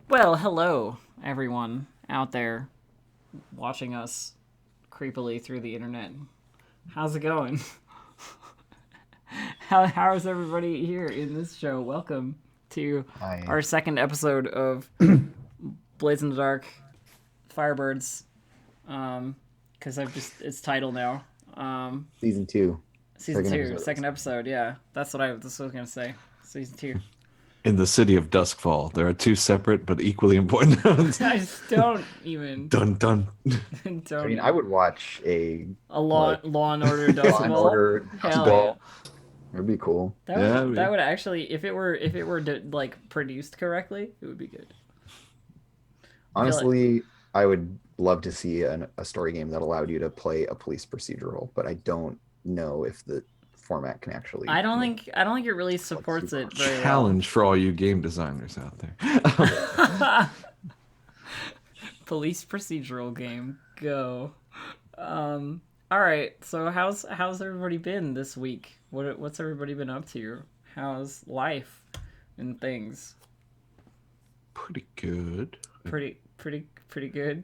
Well, hello, everyone out there watching us creepily through the internet. How's it going? How's everybody here in this show? Welcome to Hi. our second episode of Blades in the Dark Firebirds. Because it's title now. Season two, Season second two, episode. second episode. Yeah, that's what I was gonna say. Season two. In the city of Duskfall, there are two separate but equally important nodes. I just don't even Dun dun. I don't mean, I even. would watch a A like Law and Order Law Dust and Bowl. Order Dust Hell yeah. Bowl. It'd be cool. Yeah, That would actually, if it were like produced correctly, it would be good. Honestly, I would love to see a story game that allowed you to play a police procedural, but I don't know if the format can actually. I don't think it really supports it very Challenge for all you game designers out there. well. Police procedural game, go. All right. So how's everybody been this week? What's everybody been up to? How's life and things? Pretty good. Pretty good.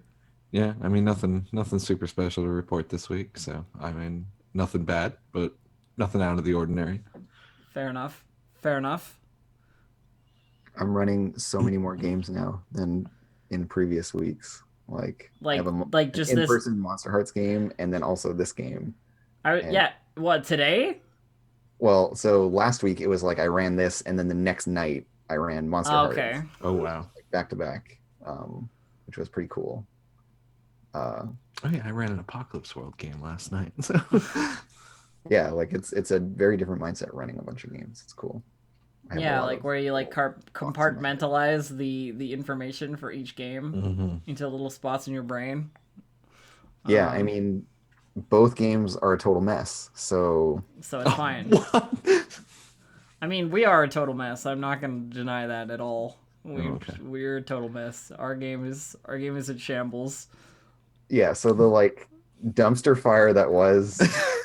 Yeah, I mean nothing super special to report this week. So I mean nothing bad, but nothing out of the ordinary. Fair enough. Fair enough. I'm running so many more games now than in previous weeks. I have Like an just this. in-person Monster Hearts game, and then also this game. And Yeah. What today? well, so last week it was like I ran this, and then the next night I ran Monster Oh, Hearts. okay. Oh wow. Back to back, which was pretty cool. Oh yeah, I ran an Apocalypse World game last night. So Yeah, like it's a very different mindset running a bunch of games. It's cool. I have a Yeah, lot like of where you like little boxes in my head. compartmentalize the information for each game Mhm. into little spots in your brain. Yeah, I Um, mean, both games are a total mess. So So it's fine. What? I mean, we are a total mess. I'm not going to deny that at all. Okay. We're a total mess. Our game is in shambles. yeah, so the like dumpster fire that was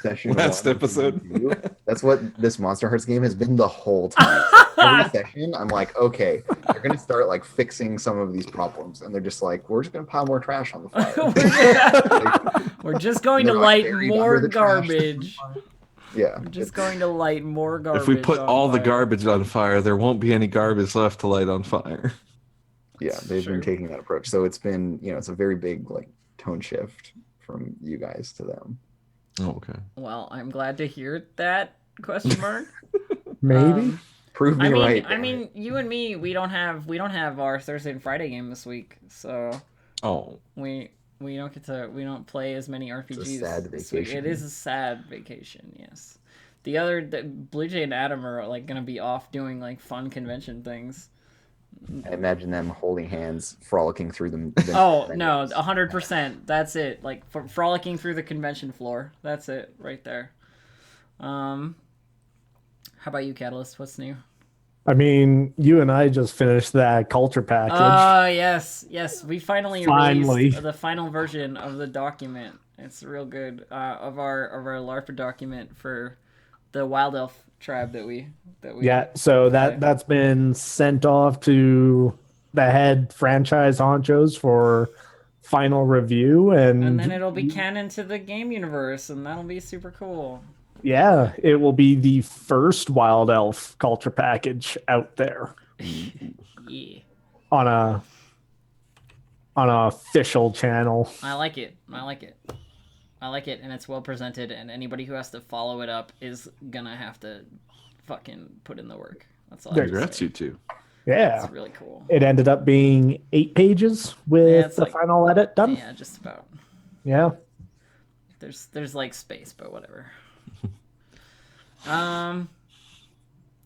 session Last one, episode. two, that's what this Monster Hearts game has been the whole time. Every session, I'm like, okay, they're gonna start like fixing some of these problems, and they're just like, we're just gonna pile more trash on the fire. We're just going to They're, like, light buried more under the trash. garbage. Yeah, We're just going to light more garbage. If we put on all the fire. garbage on fire, there won't be any garbage left to light on fire. yeah, they've Sure. been taking that approach. So it's been, it's a very big like tone shift from you guys to them. Oh, okay. Well, I'm glad to hear that. Question mark. Maybe. Prove me I mean, right. I damn mean, it. you and me, we don't have our Thursday and Friday game this week, so Oh, we we don't play as many RPGs. sad this week. vacation. It is a sad vacation. Yes. The Blue Jay and Adam are like gonna be off doing like fun convention things. I imagine them holding hands, frolicking through them. Oh no, 100%. That's it. Like frolicking through the convention floor. That's it right there. How about you, Catalyst? What's new? I mean, you and I just finished that culture package. Yes. We finally Finally. released the final version of the document. It's real good. Of our LARPA document for the Wild Elf tribe that we Yeah, so that's been sent off to the head franchise honchos for final review, and then it'll be canon to the game universe, and that'll be super cool. yeah, it will be the first Wild Elf culture package out there Yeah, on a official channel. I like it. And it's well presented, and anybody who has to follow it up is gonna have to fucking put in the work. That's all. I have to congrats, say. you two. Yeah, It's really cool. it ended up being 8 pages with it's the like- final edit done. Yeah, just about. Yeah. There's like space, but whatever.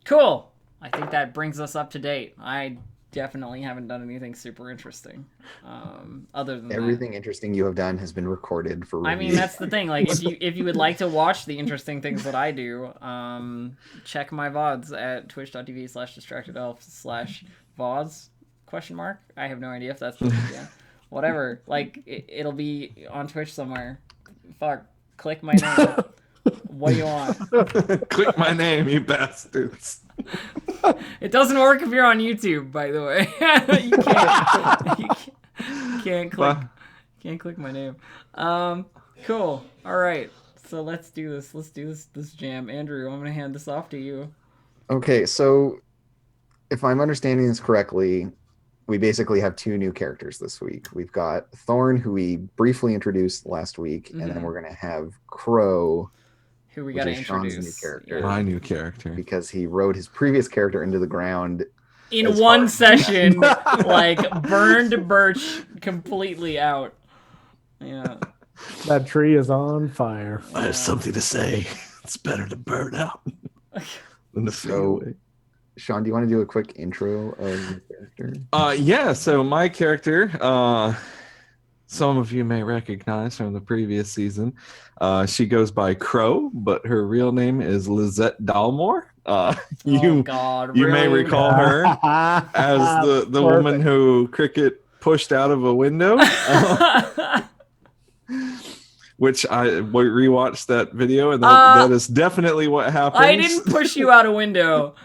Cool. I think that brings us up to date. I definitely haven't done anything super interesting. Other than Everything interesting you have done has been recorded for that. review. I mean, that's the thing. Like, if you would like to watch the interesting things that I do, check my VODs at twitch.tv/distractedelf/VODs question mark. I have no idea if that's yeah. Whatever. Like, it'll be on Twitch somewhere. Fuck. Click my name. What do you want? Click my name, you bastards. It doesn't work if you're on YouTube, by the way. You can't click. Well, Can't click my name. Cool. All right. So let's do this. Let's do this jam. Andrew, I'm gonna hand this off to you. Okay, so if I'm understanding this correctly, we basically have two new characters this week. We've got Thorn, who we briefly introduced last week, and then we're gonna have Crow, Who we which gotta is Sean's introduce? new character. Yeah. my new character. because he rode his previous character into the ground. In As one hard. session, like burned Birch completely out. Yeah. That tree is on fire. I have something to say. It's better to burn out than to fade So- away. Sean, do you want to do a quick intro of your character? Yeah, so my character, some of you may recognize from the previous season. She goes by Crow, but her real name is Lizette Dalmore. Oh You God. you may really? recall her as the woman who Cricket pushed out of a window, which I rewatched that video, and that is definitely what happened. I didn't push you out a window.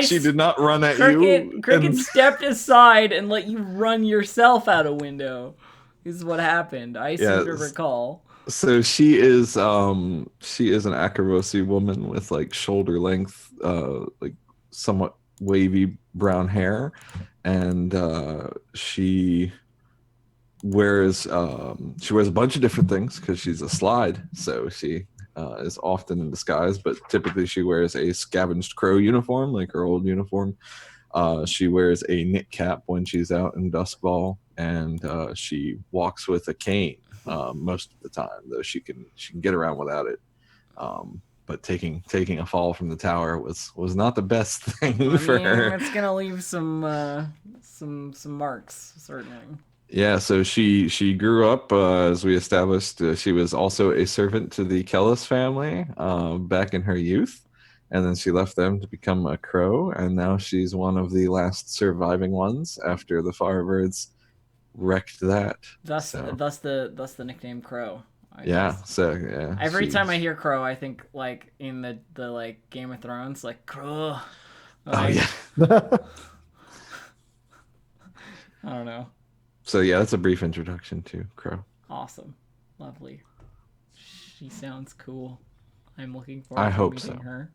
She did not run at Cricket, you. Cricket and- stepped aside and let you run yourself out a window. This is what happened. I seem to Yes. recall. So she is an Akarosi woman with like shoulder length, like somewhat wavy brown hair, and she wears a bunch of different things because she's a slide. So she is often in disguise, but typically she wears a scavenged crow uniform, like her old uniform. She wears a knit cap when she's out in Duskball, and she walks with a cane most of the time, though she can get around without it. But taking a fall from the tower was not the best thing for her. It's gonna leave some marks, certainly. Yeah, so she grew up, as we established, she was also a servant to the Kellis family back in her youth, and then she left them to become a crow, and now she's one of the last surviving ones after the Firebirds wrecked that. Thus So. the nickname Crow. I Yeah, guess. so yeah. Every she- time I hear Crow, I think like in the like Game of Thrones, like Crow. Oh Like, yeah. I don't know. So yeah, that's a brief introduction to Crow. Awesome. Lovely. She sounds cool. I'm looking forward I to hope meeting so. her.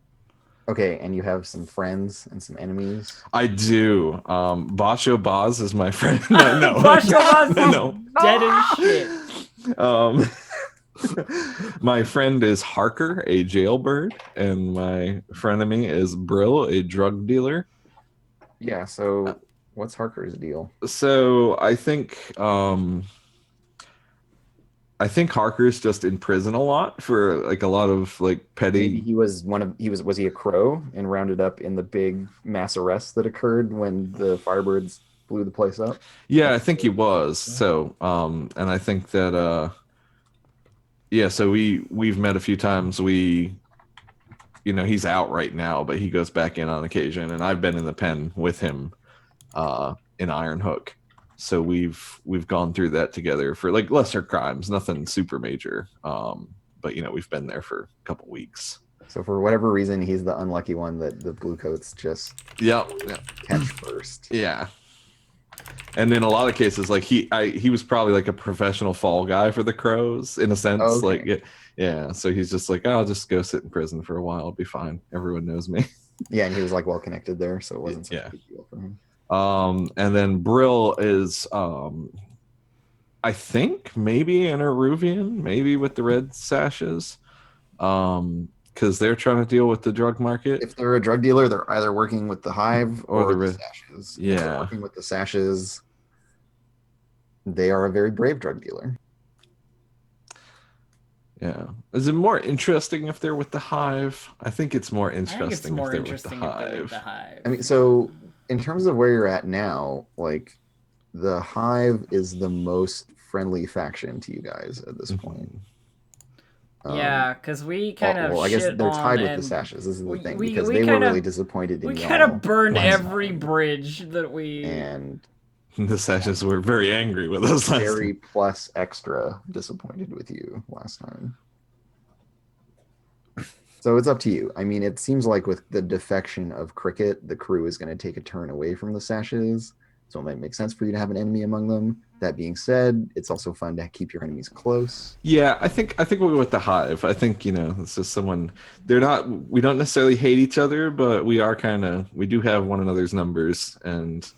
Okay, and you have some friends and some enemies. I do. Bacho Boz is my friend. No. Bacho Boz is No. dead as shit. My friend is Harker, a jailbird, and my frenemy is Brill, a drug dealer. Yeah, so what's Harker's deal? So I think Harker's just in prison a lot for like a lot of like Maybe petty. he was was he a crow and rounded up in the big mass arrest that occurred when the Firebirds blew the place up? Yeah, I think he was. So and I think that yeah, so we've met a few times. He's out right now, but he goes back in on occasion, and I've been in the pen with him in Iron Hook. So we've gone through that together for like lesser crimes, nothing super major. But we've been there for a couple weeks. So for whatever reason, he's the unlucky one that the Bluecoats just Yep. catch first. Yeah. And in a lot of cases, like he was probably like a professional fall guy for the Crows in a sense. Okay. Like yeah. So he's just like, I'll just go sit in prison for a while. I'll be fine. Everyone knows me. Yeah, and he was like well connected there, so it wasn't such Yeah. a big deal for him. And then Brill is I think maybe an Eruvian, maybe with the red sashes. Because they're trying to deal with the drug market. If they're a drug dealer, they're either working with the Hive Or or the the Red- Sashes. If Yeah. they're working with the Sashes, they are a very brave drug dealer. Yeah. Is it more interesting if they're with the Hive? I think it's more I think it's interesting more if they're interesting with if the they're Hive. with the Hive. I mean, so in terms of where you're at now, like the Hive is the most friendly faction to you guys at this point. Yeah, because we kind of well, I guess shit they're on tied with and the Sashes. This is the thing we- because we they were kinda- really disappointed in we y'all. kind of burned last every time. bridge that we. and The Sashes were very angry with us last very time. plus extra disappointed with you last time. So it's up to you. I mean, it seems like with the defection of Cricket, the crew is going to take a turn away from the sashes. So it might make sense for you to have an enemy among them. That being said, it's also fun to keep your enemies close. Yeah, I think we'll go with the Hive. I think, it's just someone, we don't necessarily hate each other, but we do have one another's numbers and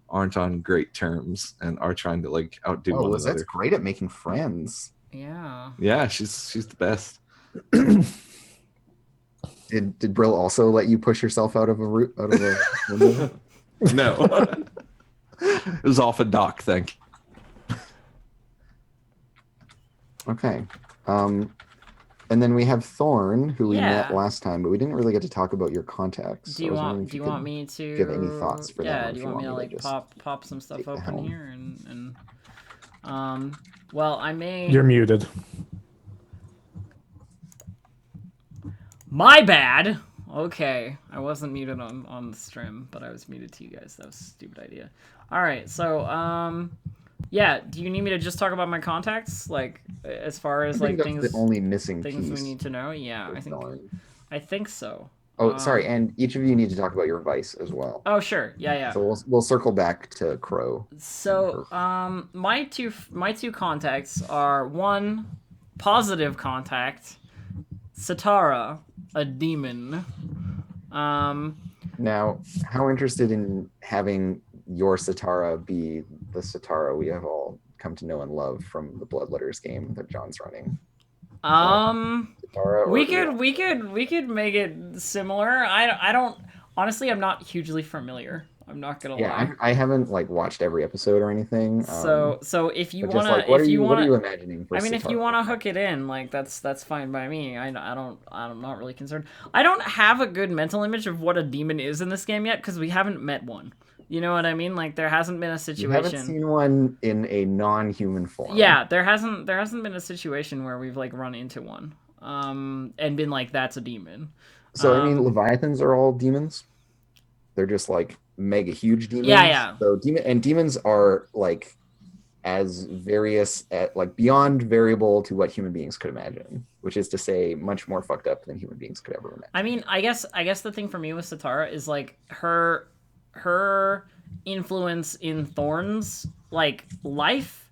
aren't on great terms and are trying to like outdo Oh, one Lizette's another. great at making friends. Yeah. Yeah, she's the best. Did Brill also let you push yourself out of a window? No. It was off a dock, thank you. Okay. And then we have Thorn, who we met Yeah. last time, but we didn't really get to talk about your contacts. Do you want me to? give any thoughts for them, Yeah. or Do if you want me to like just pop some stuff take the open helm? here well, I may. You're muted. My bad. Okay, I wasn't muted on the stream, but I was muted to you guys. That was a stupid idea. All right, so yeah. Do you need me to just talk about my contacts, like as far as I think like that's things the only missing things piece. we need to know? Yeah, with Thorn. I think so. Oh, sorry, and each of you need to talk about your vice as well. Oh, sure. Yeah. So we'll circle back to Crow. So, my two contacts are one positive contact, Satara, a demon. Now, how interested in having your Satara be the Satara we have all come to know and love from the Bloodletters game that John's running? Satara, We could make it similar. I don't honestly. I'm not hugely familiar. I'm not gonna lie. Yeah, I haven't like watched every episode or anything. So if you but just, wanna, like, what if are you what are wanna, you imagining for I mean, if you Satara? wanna hook it in, like that's fine by me. I'm not really concerned. I don't have a good mental image of what a demon is in this game yet because we haven't met one. You know what I mean? Like there hasn't been a You situation. haven't seen one in a non-human form. Yeah, there hasn't been a situation where we've like run into one, and been like that's a demon. So I mean, Leviathans are all demons. They're just like mega huge demons. Yeah. So demons are like as various at like beyond variable to what human beings could imagine, which is to say much more fucked up than human beings could ever imagine. I mean, I guess the thing for me with Satara is like her influence in Thorn's like life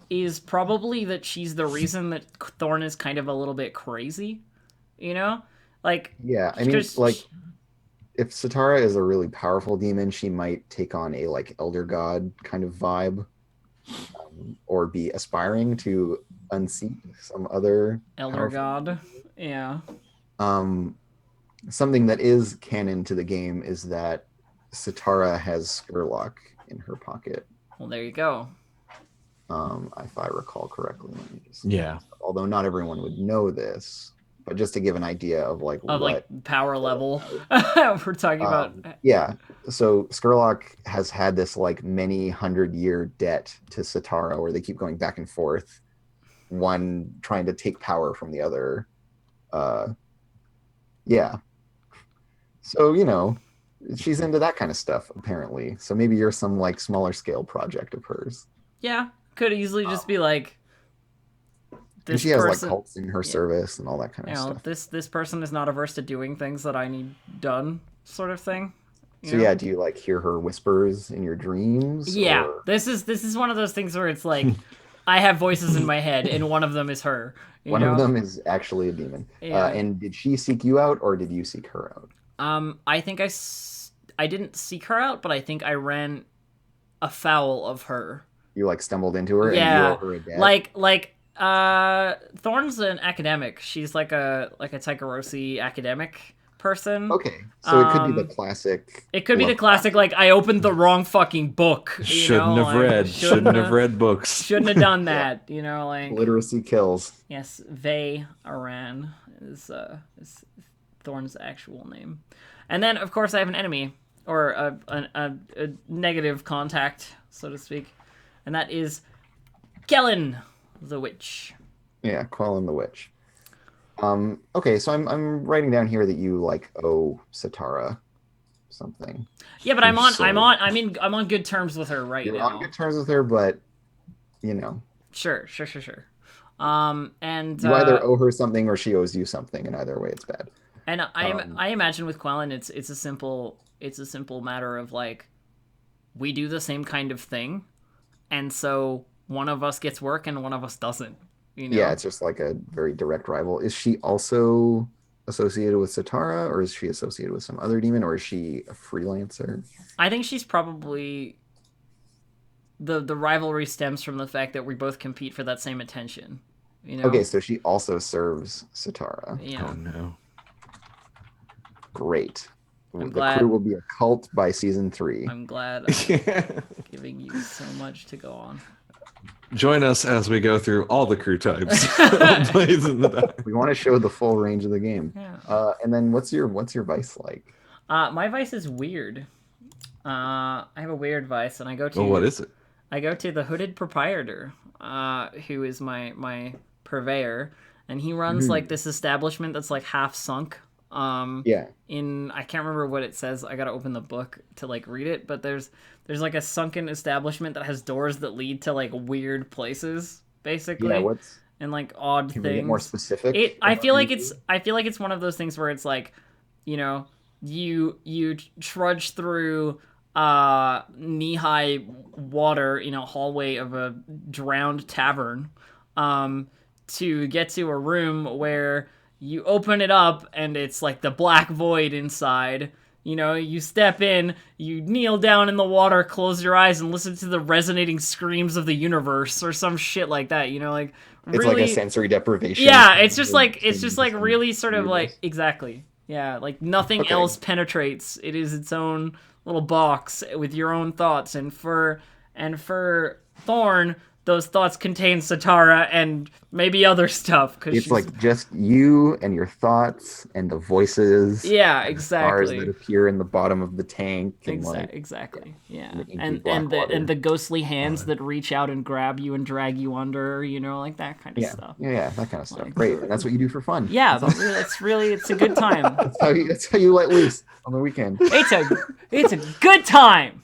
is probably that she's the reason that Thorn is kind of a little bit crazy, you know? Like Yeah, I mean, like if Satara is a really powerful demon, she might take on a like elder god kind of vibe, or be aspiring to unseat some other elder god. Yeah. Something that is canon to the game is that Satara has Skurlock in her pocket. Well, there you go. If I recall correctly. Let me just, Yeah. although not everyone would know this, but just to give an idea of like Of what like power level we're talking about. Yeah. So Skurlock has had this like many 100-year debt to Satara where they keep going back and forth, one trying to take power from the other. Yeah. So, you know, she's into that kind of stuff apparently. So maybe you're some like smaller scale project of hers. Yeah, could easily just be like And she has like cults in her service and all that kind of stuff. This person is not averse to doing things that I need done, sort of thing. So yeah, do you like hear her whispers in your dreams? Yeah, or... this is one of those things where it's like I have voices in my head, and one of them is her. One of them is actually a demon. Yeah. And did she seek you out, or did you seek her out? I think I didn't seek her out, but I think I ran afoul of her. You like stumbled into her Yeah, and you owe her a debt? Thorn's an academic. She's like a Tycherosi academic person. Okay, so it could be the classic. It could be the classic, like, I opened the wrong fucking book. Shouldn't have read books. Shouldn't have done that, you know, like... Literacy kills. Yes, Vey Aran is Thorn's actual name. And then, of course, I have an enemy, or a negative contact, so to speak. And that is Kellen the Witch. Yeah, Quellen the Witch. Okay, so I'm writing down here that you like owe Satara something. Yeah, but I'm on good terms with her right You're now. on good terms with her, but you know. Sure. And You either owe her something or she owes you something, and either way, it's bad. and Um, I imagine with Quellen, it's a simple matter of like we do the same kind of thing, and so one of us gets work and one of us doesn't. You yeah, know, it's just like a very direct rival. Is she also associated with Satara, or is she associated with some other demon, or is she a freelancer? I think she's probably the rivalry stems from the fact that we both compete for that same attention. You Okay, know, so she also serves Satara. Oh yeah. no. Great. I'm The crew glad. will be a cult by season 3. I'm glad I'm giving you so much to go on. Join us as we go through all the crew types of Blades in the Dark. We want to show the full range of the game. Yeah. And then what's your vice like? My vice is weird. I have a weird vice, and Well, what is it? I go to the Hooded Proprietor, who is my purveyor, and he runs like this establishment that's like half sunk. Yeah. In I can't remember what it says. I gotta open the book to like read it, but there's like a sunken establishment that has doors that lead to like weird places, basically, Yeah, what's and like odd can things. we get more specific? I feel like about it's one of those things where it's like, you know, you trudge through knee-high water in a hallway of a drowned tavern to get to a room where you open it up and it's like the black void inside. You know, you step in, you kneel down in the water, close your eyes, and listen to the resonating screams of the universe or some shit like that. You know, like It's really, like a sensory deprivation. yeah, it's just like really sort of like universe. exactly. Yeah, like nothing Okay. else penetrates. It is its own little box with your own thoughts, and for Thorn, those thoughts contain Satara and maybe other stuff because It's like just you and your thoughts and the voices. yeah, and the stars that exactly. appear in the bottom of the tank and like Exactly. Yeah. the inky And black water. the ghostly hands that reach out and grab you and drag you under, you know, like that kind of yeah, stuff. yeah, that kind of stuff. Like- Great, and that's what you do for fun. Yeah, but it's a good time. That's how you let loose on the weekend. It's a good time.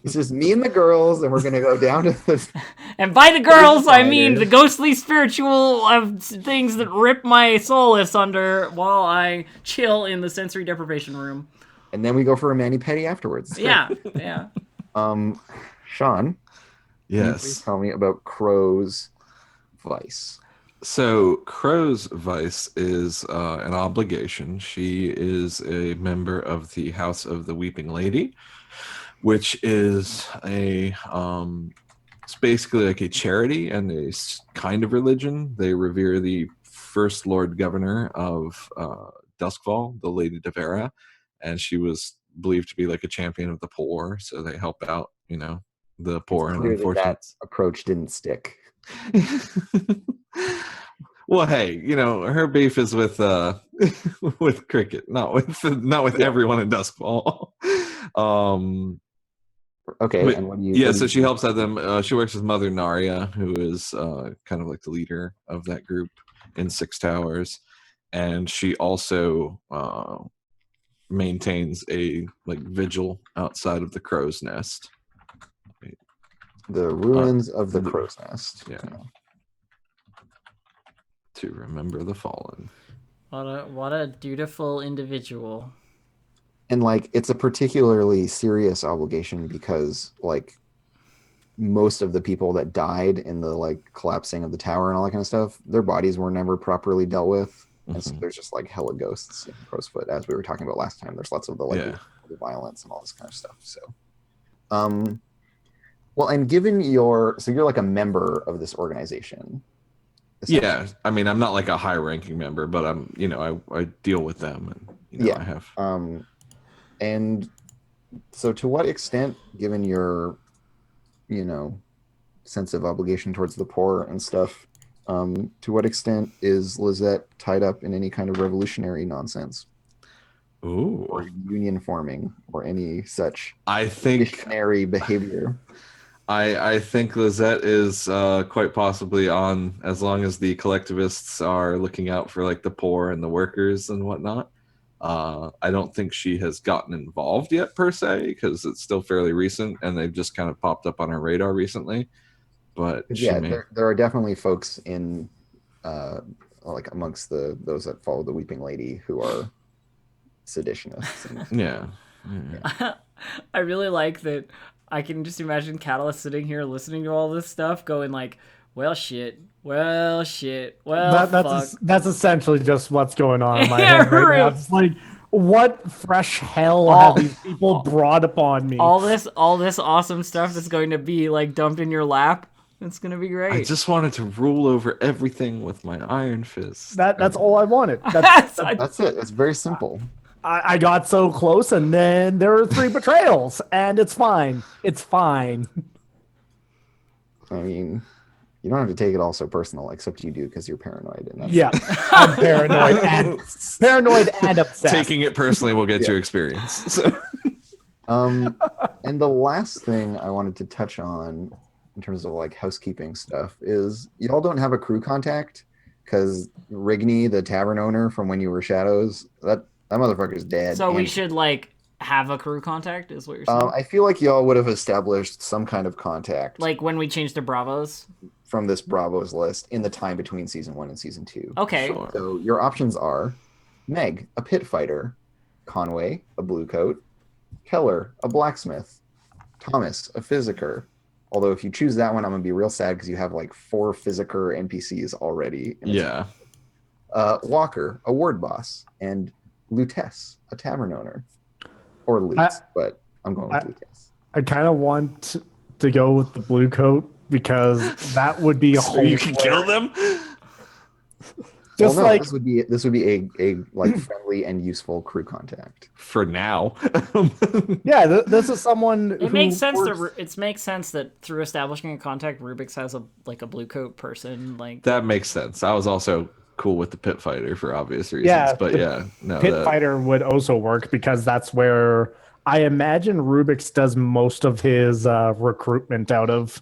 It's just me and the girls, and we're gonna go down to the. And by the girls, I mean Fighters. the ghostly spiritual things that rip my soul asunder while I chill in the sensory deprivation room. And then we go for a mani pedi afterwards. Yeah, yeah. Sean, can you please Yes. tell me about Crow's vice. So Crow's vice is an obligation. She is a member of the House of the Weeping Lady, which is it's basically like a charity and a kind of religion. They revere the first Lord Governor of Duskfall, the Lady Devera, and she was believed to be like a champion of the poor. So they help out, the poor and Clearly unfortunate. that approach didn't stick. Well, hey, her beef is with with Cricket, not with everyone in Duskfall. Okay, But- and what do you? Yeah, what do so you she do? helps out them. She works with Mother Narya, who is kind of like the leader of that group in Six Towers, and she also maintains a vigil outside of the Crow's Nest. The ruins of the the- Crow's Nest. yeah. To remember the fallen. What a dutiful individual. And it's a particularly serious obligation because most of the people that died in the collapsing of the tower and all that kind of stuff, their bodies were never properly dealt with. And so Mhm. there's just hella ghosts in Crow's Foot, as we were talking about last time. There's lots of Yeah. the violence and all this kind of stuff. So well, and given you're like a member of this organization. Yeah, I mean, I'm not like a high-ranking member, but I'm, I deal with them, and Yeah. I have. And so to what extent, given your, sense of obligation towards the poor and stuff, to what extent is Lizette tied up in any kind of revolutionary nonsense Ooh, or union forming or any such I think missionary behavior? I think Lizette is quite possibly on, as long as the collectivists are looking out for the poor and the workers and whatnot. I don't think she has gotten involved yet per se, because it's still fairly recent and they've just kind of popped up on her radar recently. but she Yeah, may. there are definitely folks in like amongst those that follow the Weeping Lady who are seditionists. And, Yeah. I really like that. I can just imagine Catalyst sitting here listening to all this stuff, going like, "Well, shit. Well, shit. Well, fuck." That's essentially just what's going on in my Yeah, head right now. right. It's like, what fresh hell All- have these people brought upon me? All this awesome stuff that's going to be like dumped in your lap. It's gonna be great. I just wanted to rule over everything with my iron fist. That's all I wanted. that's it. It's very simple. I got so close, and then there were 3 betrayals, and it's fine. It's fine. I mean, you don't have to take it all so personal, except you do because you're paranoid. And that's Yeah, I'm paranoid and obsessed. Taking it personally will get you experience. So. And the last thing I wanted to touch on in terms of like housekeeping stuff is y'all don't have a crew contact because Rigney, the tavern owner from When You Were Shadows, that motherfucker's dead. So we And, should like have a crew contact, is what you're saying? I feel like y'all would have established some kind of contact Like when we change to Bravos. from this Bravos list in the time between season 1 and season 2. Okay. Sure. So your options are Meg, a pit fighter, Conway, a blue coat, Keller, a blacksmith, Thomas, a physiker. Although if you choose that one, I'm gonna be real sad because you have like 4 physiker NPCs already. Yeah. Walker, a ward boss, and Lutess, a tavern owner, or Lutz, but I'm going with Lutess. I kind of want to go with the blue coat because that would be a So whole. you can kill them? Just Well, no, like this would be a like friendly and useful crew contact. For now. yeah, this is someone. It who makes sense works- it makes sense that through establishing a contact, Rubik's has a blue coat person. Like That makes sense. I was also cool with the pit fighter for obvious reasons. Yeah, But the yeah, no. Pit that- fighter would also work because that's where I imagine Rubik's does most of his recruitment out of.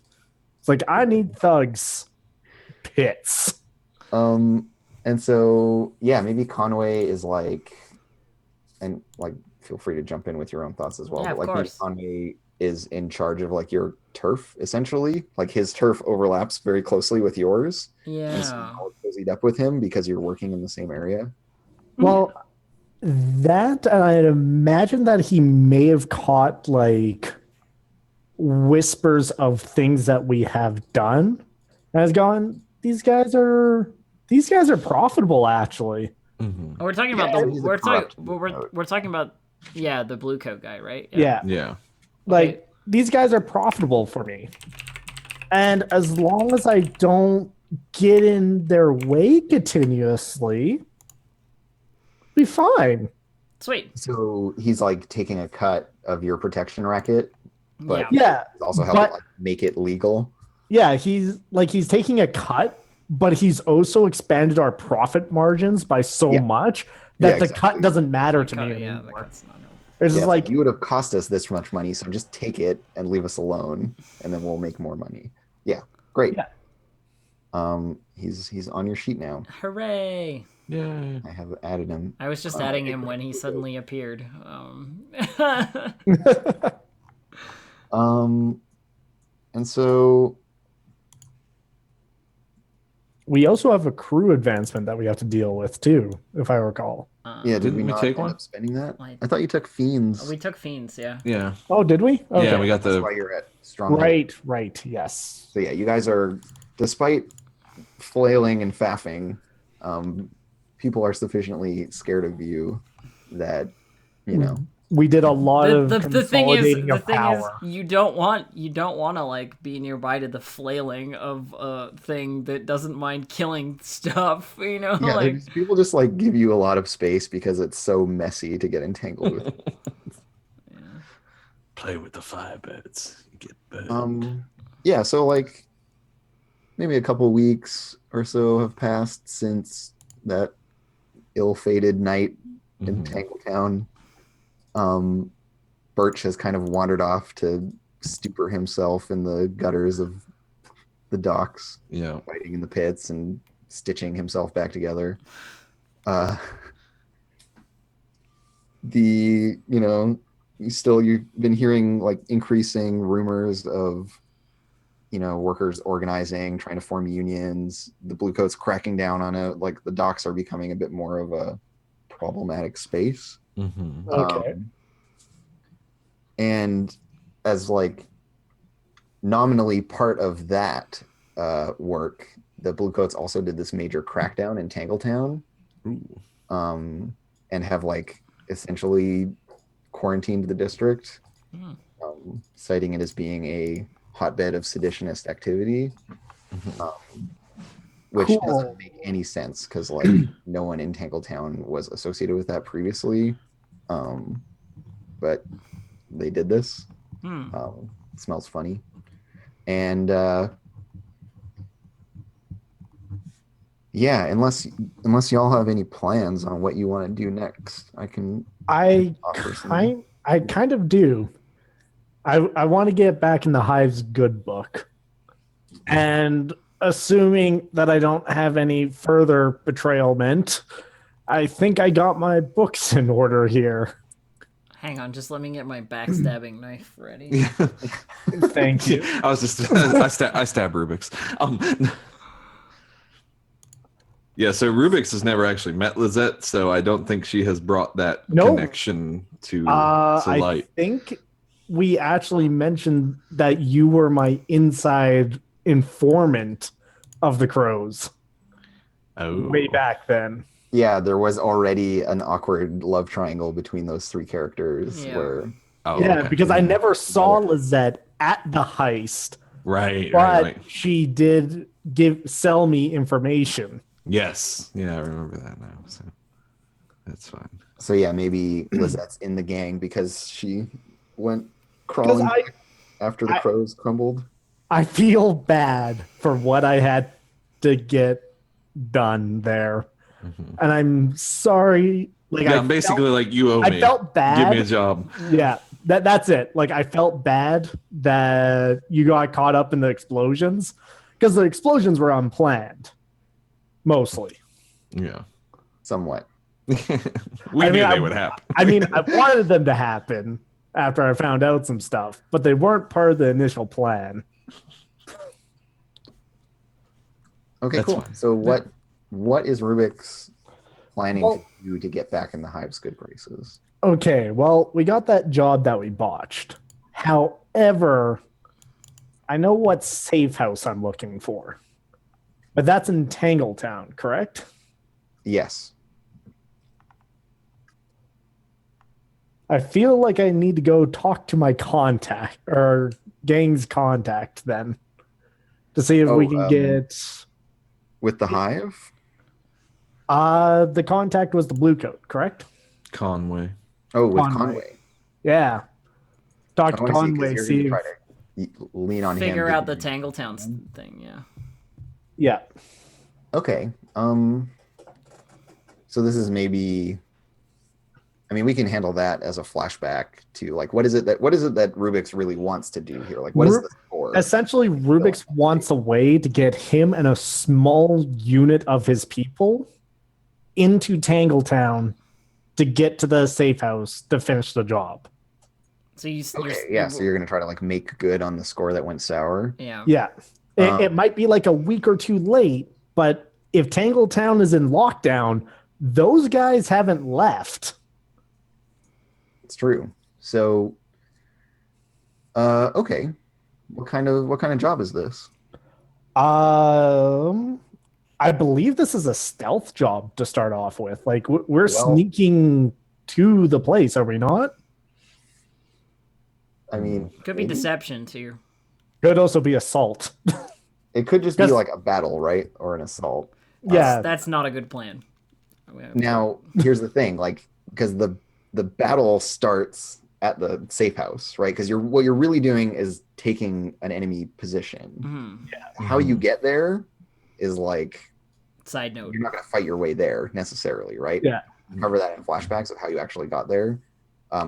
It's like, I need thugs. Pits. And so yeah, maybe Conway is like, and like feel free to jump in with your own thoughts as well. Yeah, but of like maybe course. Conway is in charge of like your turf essentially. Like his turf overlaps very closely with yours. And so yeah. you're all cozied up with him because you're working in the same area. Well, that, and I'd imagine that he may have caught like whispers of things that we have done and has gone, these guys are profitable actually. Mhm. We're talking about Yeah, the he's a we're corrupt talking blue we're, coat. we're talking about the blue coat guy, right? Yeah. Yeah. Like Okay. these guys are profitable for me. And as long as I don't get in their way continuously, be fine. Sweet. So he's like taking a cut of your protection racket, but Yeah. Yeah. he's also helping But- like make it legal. Yeah, he's taking a cut, but he's also expanded our profit margins by so Yeah. much that Yeah, the exactly. cut doesn't matter to Yeah, me the anymore. cut's not It's Yeah, just like, you would have cost us this much money, so just take it and leave us alone, and then we'll make more money. Yeah, great. Yeah. He's on your sheet now. Hooray! Yeah. I have added him. I was just Oh, adding okay, him great. when he suddenly appeared. And so we also have a crew advancement that we have to deal with too, if I recall. yeah, did Didn't we we not take end one? up spending that? Like- I thought you took fiends. We took fiends, yeah. Yeah. Oh, did we? Okay. Yeah, we got That's the why you're at strong. Right, yes. So yeah, you guys are, despite flailing and faffing, people are sufficiently scared of you that you know. We did a lot of The thing is, consolidating the of thing power. is, you don't want to like be nearby to the flailing of a thing that doesn't mind killing stuff. You know, Yeah, like people just like give you a lot of space because it's so messy to get entangled with. play with the firebirds. You get burned. Yeah, so like maybe a couple weeks or so have passed since that ill-fated night in Mhm. Tangletown. Birch has kind of wandered off to stupor himself in the gutters of the docks, Yeah. fighting in the pits and stitching himself back together. You've been hearing like increasing rumors of workers organizing, trying to form unions. The Bluecoats cracking down on it. Like the docks are becoming a bit more of a problematic space. Mm-hmm. Okay. And as like nominally part of that work, the Bluecoats also did this major crackdown in Tangletown, Ooh. and have like essentially quarantined the district, Hmm. citing it as being a hotbed of seditionist activity, which Cool. doesn't make any sense because like no one in Tangletown was associated with that previously, but they did this. Hmm. It smells funny, and yeah, unless y'all have any plans on what you want to do next, I can I offer some. kind of do. I want to get back in the Hive's good book. And assuming that I don't have any further betrayalment, I think I got my books in order here. Hang on, just let me get my backstabbing knife ready. Yeah. Thank you. I was just I stab Rubik's. Yeah, so Rubik's has never actually met Lizette, so I don't think she has brought that No. connection to I light. think we actually mentioned that you were my inside informant of the Crows Oh, way back then. Yeah, there was already an awkward love triangle between those three characters Yeah. where Oh, Yeah, okay. because I never saw Lizette at the heist, Right, but right. she did sell me information. Yes, yeah, I remember that now. So that's fine. so yeah, maybe Lizette's in the gang because she went crawling I- back after the I- crows crumbled. I feel bad for what I had to get done there, Mhm. and I'm sorry. Like Yeah, I I'm basically like, you owe me. I felt bad. Give me a job. Yeah, that's it. Like I felt bad that you got caught up in the explosions because the explosions were unplanned, mostly. Yeah. Somewhat. We I knew mean, they would happen. I mean, I wanted them to happen after I found out some stuff, but they weren't part of the initial plan. Okay, That's cool. fine. So what is Rubik's planning Well- to do to get back in the Hive's good graces? Okay, well, we got that job that we botched. However, I know what safe house I'm looking for, but that's in Tangletown, correct? Yes. I feel like I need to go talk to my contact or gang's contact then to see if we can get. With the Hive? The contact was the blue coat, correct? Conway. Oh, with Conway. Conway. Yeah. Talk to I wanna see, 'cause Conway, you're see. gonna try to lean on him. Figure to out the do- Tangletown thing, yeah. Yeah. Okay. So this is maybe. I mean, we can handle that as a flashback to like what is it that Rubik's really wants to do here? Like, what is the score? Essentially, Rubik's wants a way to get him and a small unit of his people into Tangletown to get to the safe house to finish the job. So Okay, yeah. So you're gonna try to like make good on the score that went sour. yeah. Yeah. It might be like a week or two late, but if Tangletown is in lockdown, those guys haven't left. It's true. So, okay. What kind of job is this? I believe this is a stealth job to start off with. Like we're Well- sneaking to the place, are we not? I mean, Could be maybe? deception too. Could also be assault. It could just be 'Cause- like a battle, right, or an assault. Yeah. That's not a good plan. Now, here's the thing, like, because the battle starts at the safe house, right? Because what you're really doing is taking an enemy position. Mhm. How you get there is like Side note. you're not going to fight your way there necessarily, right? Yeah. Cover that in flashbacks of how you actually got there,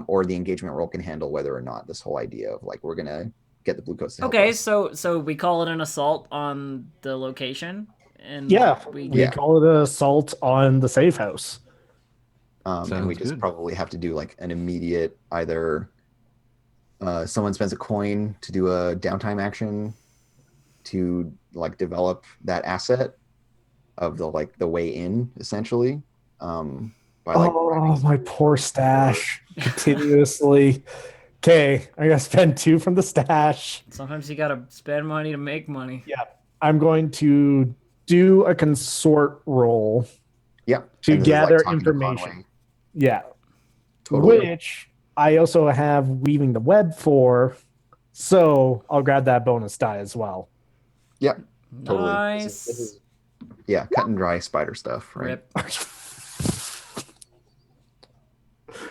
or the engagement role can handle whether or not this whole idea of like we're gonna get the Bluecoats to help Okay, us. so we call it an assault on the location, and Yeah. we We call it an assault on the safe house. And we Sounds just good. probably have to do like an immediate either someone spends a coin to do a downtime action, to like develop that asset of the way in, essentially. By like Oh, my poor stash. Continuously. Okay, I gotta spend 2 from the stash. Sometimes you gotta spend money to make money. Yeah. I'm going to do a consort roll yeah, to and this is like gather talking to information. Conway. Yeah. Totally. Which I also have weaving the web for. So I'll grab that bonus die as well. Yeah, totally. Nice. This is yeah, cut and dry spider stuff, right? Rip.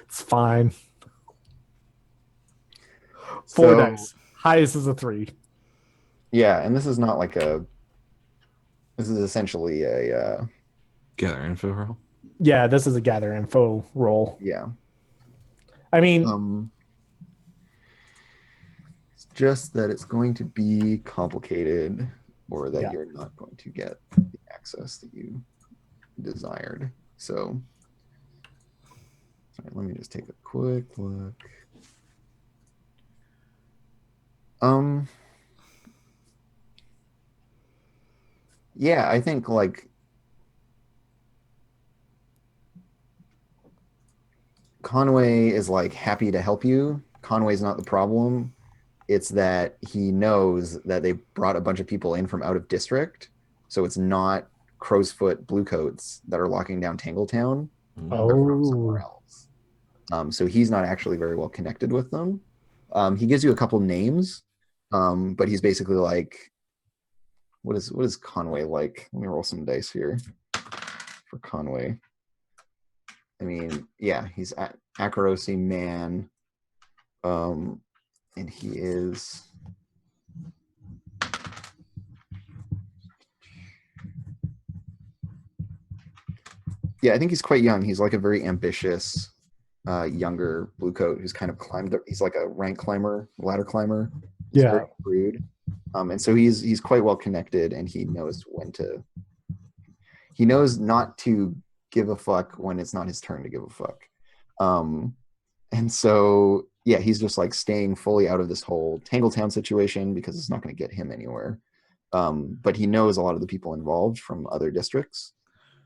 It's fine. So, 4 dice. Highest is a 3. yeah, and this is not like a. This is essentially a Gather info roll. Yeah, this is a gather info roll. yeah. I mean, It's just that it's going to be complicated, or that Yeah. you're not going to get the access that you desired. So, sorry, let me just take a quick look. Yeah, I think like Conway is like happy to help you. Conway's not the problem. It's that he knows that they brought a bunch of people in from out of district. So it's not Crowsfoot Bluecoats that are locking down Tangletown. They're from somewhere else. So he's not actually very well connected with them. He gives you a couple names, but he's basically like, what is Conway like? Let me roll some dice here for Conway. I mean, yeah, he's Akarosi man, and he is. Yeah, I think he's quite young. He's like a very ambitious, younger bluecoat who's kind of climbed. He's like a rank climber, ladder climber. He's Yeah. very rude, and so he's quite well connected, and he knows when to. He knows not to give a fuck when it's not his turn to give a fuck, and so yeah, he's just like staying fully out of this whole Tangletown situation because it's not going to get him anywhere. But he knows a lot of the people involved from other districts.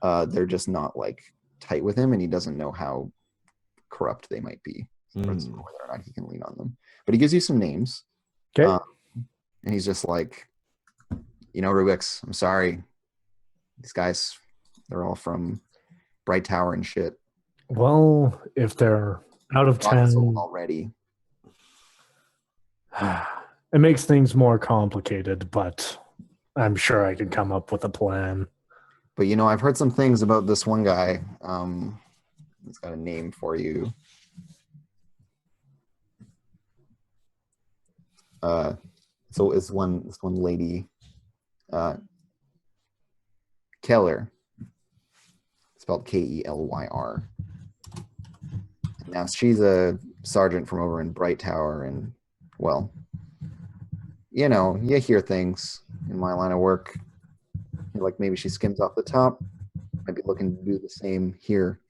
They're just not like tight with him, and he doesn't know how corrupt they might be, or whether or not he can lean on them. But he gives you some names. Okay. And he's just like, Rubix, I'm sorry. These guys, they're all from Bright Tower and shit. Well, if they're out of Bought and sold town, already. it makes things more complicated, but I'm sure I can come up with a plan. But I've heard some things about this one guy. He's got a name for you. So it's this one lady, Keller, spelled Kelyr. Now she's a sergeant from over in Bright Tower, and well, you hear things in my line of work. Like maybe she skims off the top. Might be looking to do the same here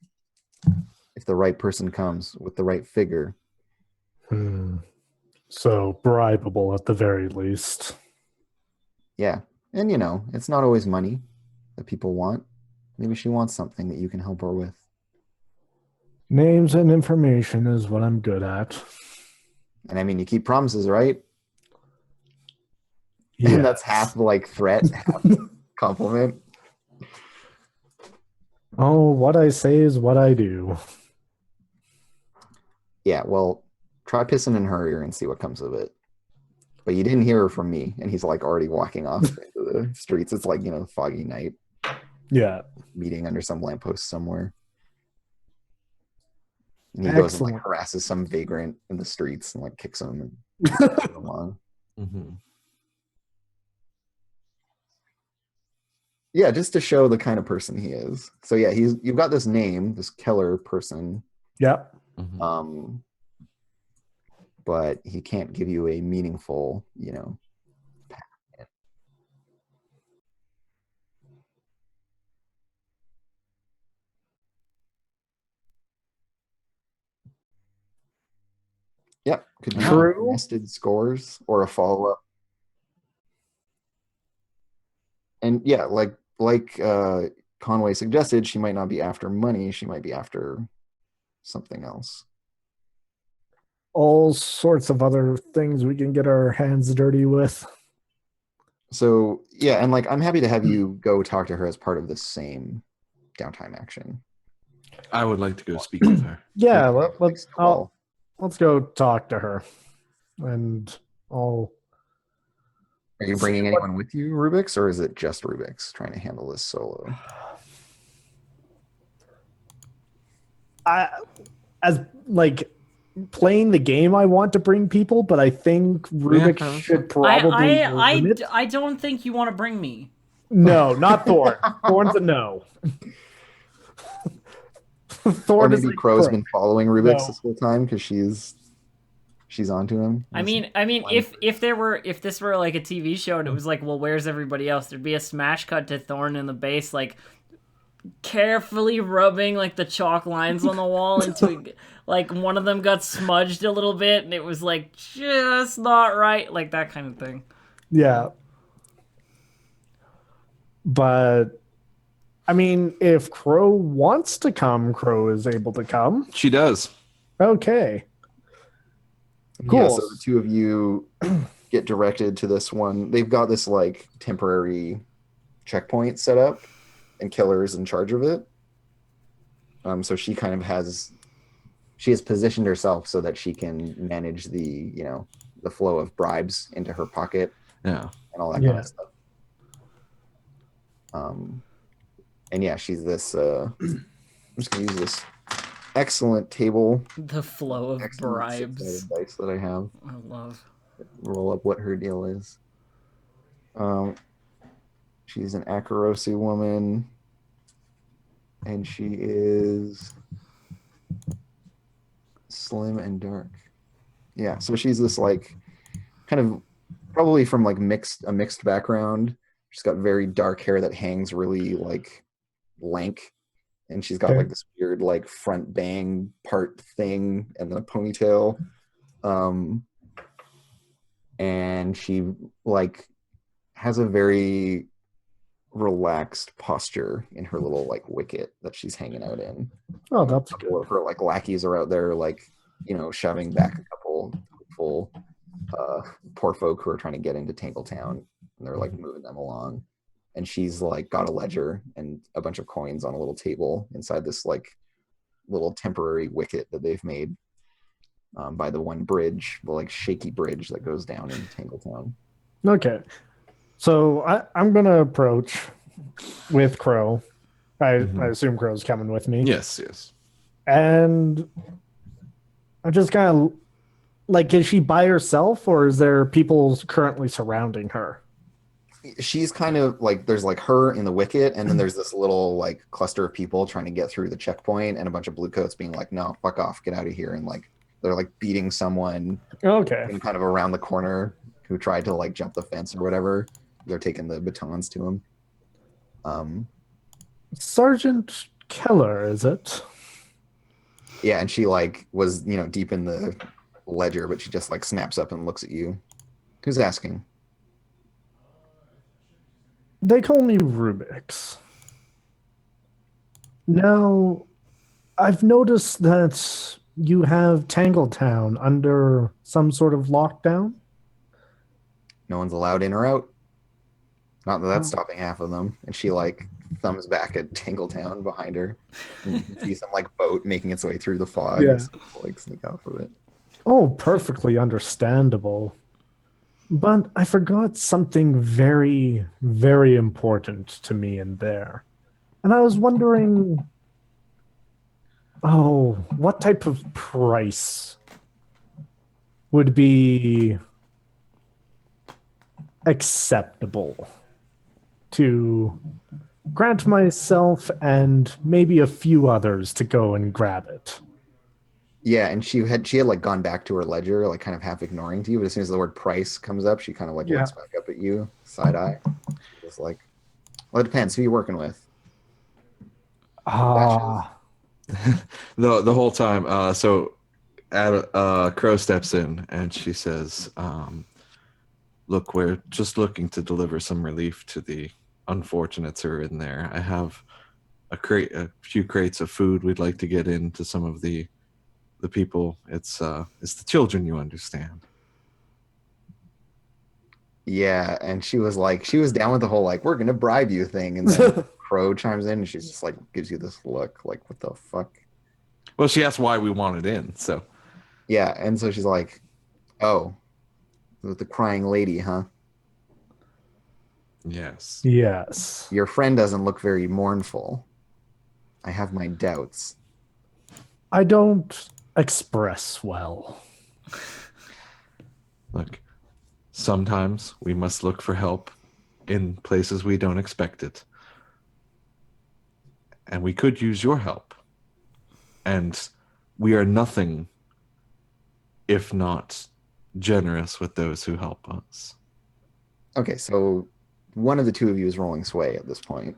if the right person comes with the right figure. So bribable at the very least. Yeah, and it's not always money that people want. Maybe she wants something that you can help her with. Names and information is what I'm good at. And I mean, you keep promises, right? Yeah. And that's half like threat, half compliment. Oh, what I say is what I do. Yeah, well, try pissing in her ear and see what comes of it. But you didn't hear her from me, and he's like already walking off into the streets. It's like, foggy night, Yeah. meeting under some lamppost somewhere. And he goes and like harasses some vagrant in the streets and like kicks him and pushes him along. Yeah, just to show the kind of person he is. So yeah, you've got this name, this Keller person. Yep. But he can't give you a meaningful, path. Yep, could be True. nested scores or a follow-up. And yeah, like Conway suggested, she might not be after money. She might be after something else. All sorts of other things we can get our hands dirty with. So yeah, and like I'm happy to have you go talk to her as part of the same downtime action. I would like to go speak with her. Yeah, Thanks, Cobal. let's go talk to her. And I'll Are you bringing anyone with you, Rubik's, or is it just Rubik's trying to handle this solo? as like playing the game, I want to bring people, but I think Rubik Yeah, should probably limit. I don't think you want to bring me. No, not Thorn. Thorn's a no. Or Thorn is maybe like Crow's Crow. been following Rubik's No. this whole time because she's onto him. I mean, if this were like a TV show and it was like, well, where's everybody else? There'd be a smash cut to Thorn in the base, like carefully rubbing like the chalk lines on the wall into like one of them got smudged a little bit and it was like just not right, like that kind of thing. Yeah. But I mean, if Crow wants to come, Crow is able to come. She does. Okay. Cool. Yeah, Cool. so the two of you get directed to this one. They've got this like temporary checkpoint set up, and Killer's in charge of it. So she kind of has positioned herself so that she can manage the the flow of bribes into her pocket Yeah. and all that kind of stuff. And yeah, she's this. I'm just gonna use this excellent table. The flow of Excellent bribes. six-sided dice that I have. I love. Roll up what her deal is. She's an Akarosi woman, and she is slim and dark. Yeah, so she's this like kind of probably from like a mixed background. She's got very dark hair that hangs really like lank, and she's got Okay. like this weird like front bang part thing and then a ponytail. And she like has a very relaxed posture in her little like wicket that she's hanging out in. Oh, that's A good. couple of her like lackeys are out there like shoving back a couple full poor folk who are trying to get into Tangletown, and they're like moving them along. And she's like got a ledger and a bunch of coins on a little table inside this like little temporary wicket that they've made by the one bridge, the like shaky bridge that goes down in Tangletown. Okay. So I'm going to approach with Crow. I assume Crow's coming with me. Yes, yes. And I'm just kind of like, is she by herself or is there people currently surrounding her? She's kind of like, there's like her in the wicket, and then there's this little like cluster of people trying to get through the checkpoint, and a bunch of bluecoats being like, no, fuck off, get out of here. And like they're like beating someone Okay. in kind of around the corner who tried to like jump the fence or whatever. They're taking the batons to him. Sergeant Keller, is it? Yeah, and she like was deep in the ledger, but she just like snaps up and looks at you. Who's asking? They call me Rubik's. Now, I've noticed that you have Tangletown under some sort of lockdown. No one's allowed in or out. Not that that's stopping half of them. And she like thumbs back at Tangletown behind her. And you can see some like boat making its way through the fog. Yeah. And like sneak off of it. Oh, perfectly understandable. But I forgot something very, very important to me in there. And I was wondering, what type of price would be acceptable to grant myself and maybe a few others to go and grab it? Yeah, and she had like gone back to her ledger, like kind of half ignoring to you, but as soon as the word price comes up, she kind of like looks back up at you, side eye. Just like, well, it depends who you're working with. Ah, The whole time. Crow steps in and she says, "Look, we're just looking to deliver some relief to the unfortunates are in there. I have a few crates of food we'd like to get into some of the people. It's the children, you understand. Yeah, and she was down with the whole like we're gonna bribe you thing, and then Crow chimes in and she's just like gives you this look like what the fuck. Well, she asked why we wanted in, so Yeah, and so she's like, oh, the crying lady, huh? yes. Yes. Your friend doesn't look very mournful. I have my doubts. I don't express well. Look, sometimes we must look for help in places we don't expect it. And we could use your help. And we are nothing if not generous with those who help us. Okay, so one of the two of you is rolling sway at this point,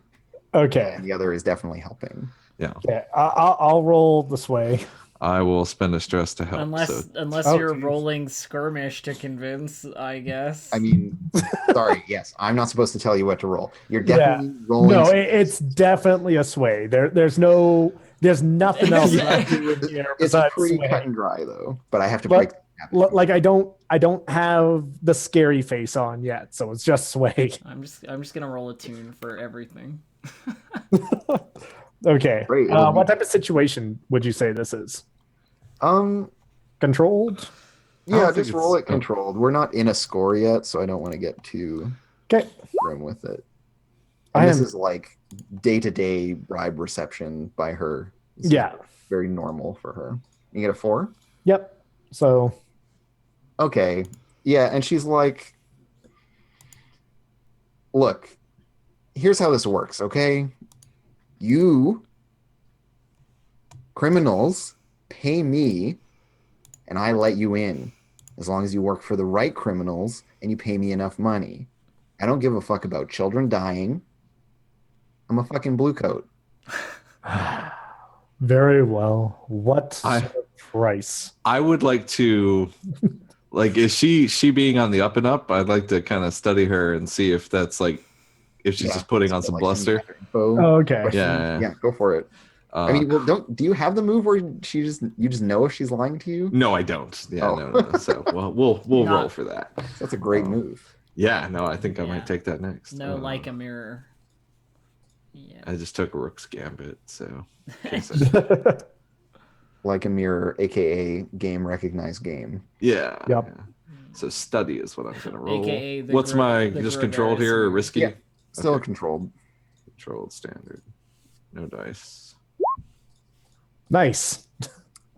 Okay. and the other is definitely helping. Okay. I'll roll this way. I will spend a stress to help. Unless Oh, you're geez. rolling skirmish to convince, I guess. I mean, sorry, yes, I'm not supposed to tell you what to roll. You're Yeah. definitely rolling. No, it's definitely a sway. There's nothing else that I'm doing here It's besides pretty sway. cut and dry though, but I have to But- break. Like I don't have the scary face on yet, so it's just sway. I'm just gonna roll a tune for everything. Okay. Great, it'll What be- type of situation would you say this is? Um, Controlled? I don't yeah, think just it's- roll it controlled. We're not in a score yet, so I don't want to get too Okay. grim with it. I And this am- is like day-to-day bribe reception by her. This is Yeah. very normal for her. You get a 4? Yep. So Okay. Yeah, and she's like, look, here's how this works, okay? You criminals pay me and I let you in as long as you work for the right criminals and you pay me enough money. I don't give a fuck about children dying. I'm a fucking blue coat. very well. What I- sort of price? I would like to, like, is she being on the up and up? I'd like to kind of study her and see if that's like, if she's Yeah, just putting on let's some get, bluster. background info. Oh, okay. Yeah. Yeah, go for it. I mean, well, do you have the move where you just know if she's lying to you? No, I don't. Yeah, Oh. no. So we'll Not- roll for that. That's a great Um, move. Yeah, no, I think I Yeah. might take that next. No, like a mirror. Yeah. I just took a Rook's Gambit, so. in case I- Like a mirror, aka game recognized game. yeah. Yep. yeah. So study is what I'm gonna roll. AKA the What's my the just Grogaris controlled here or mirror. risky? Yeah. Still Okay. controlled. Controlled standard. No dice. Nice.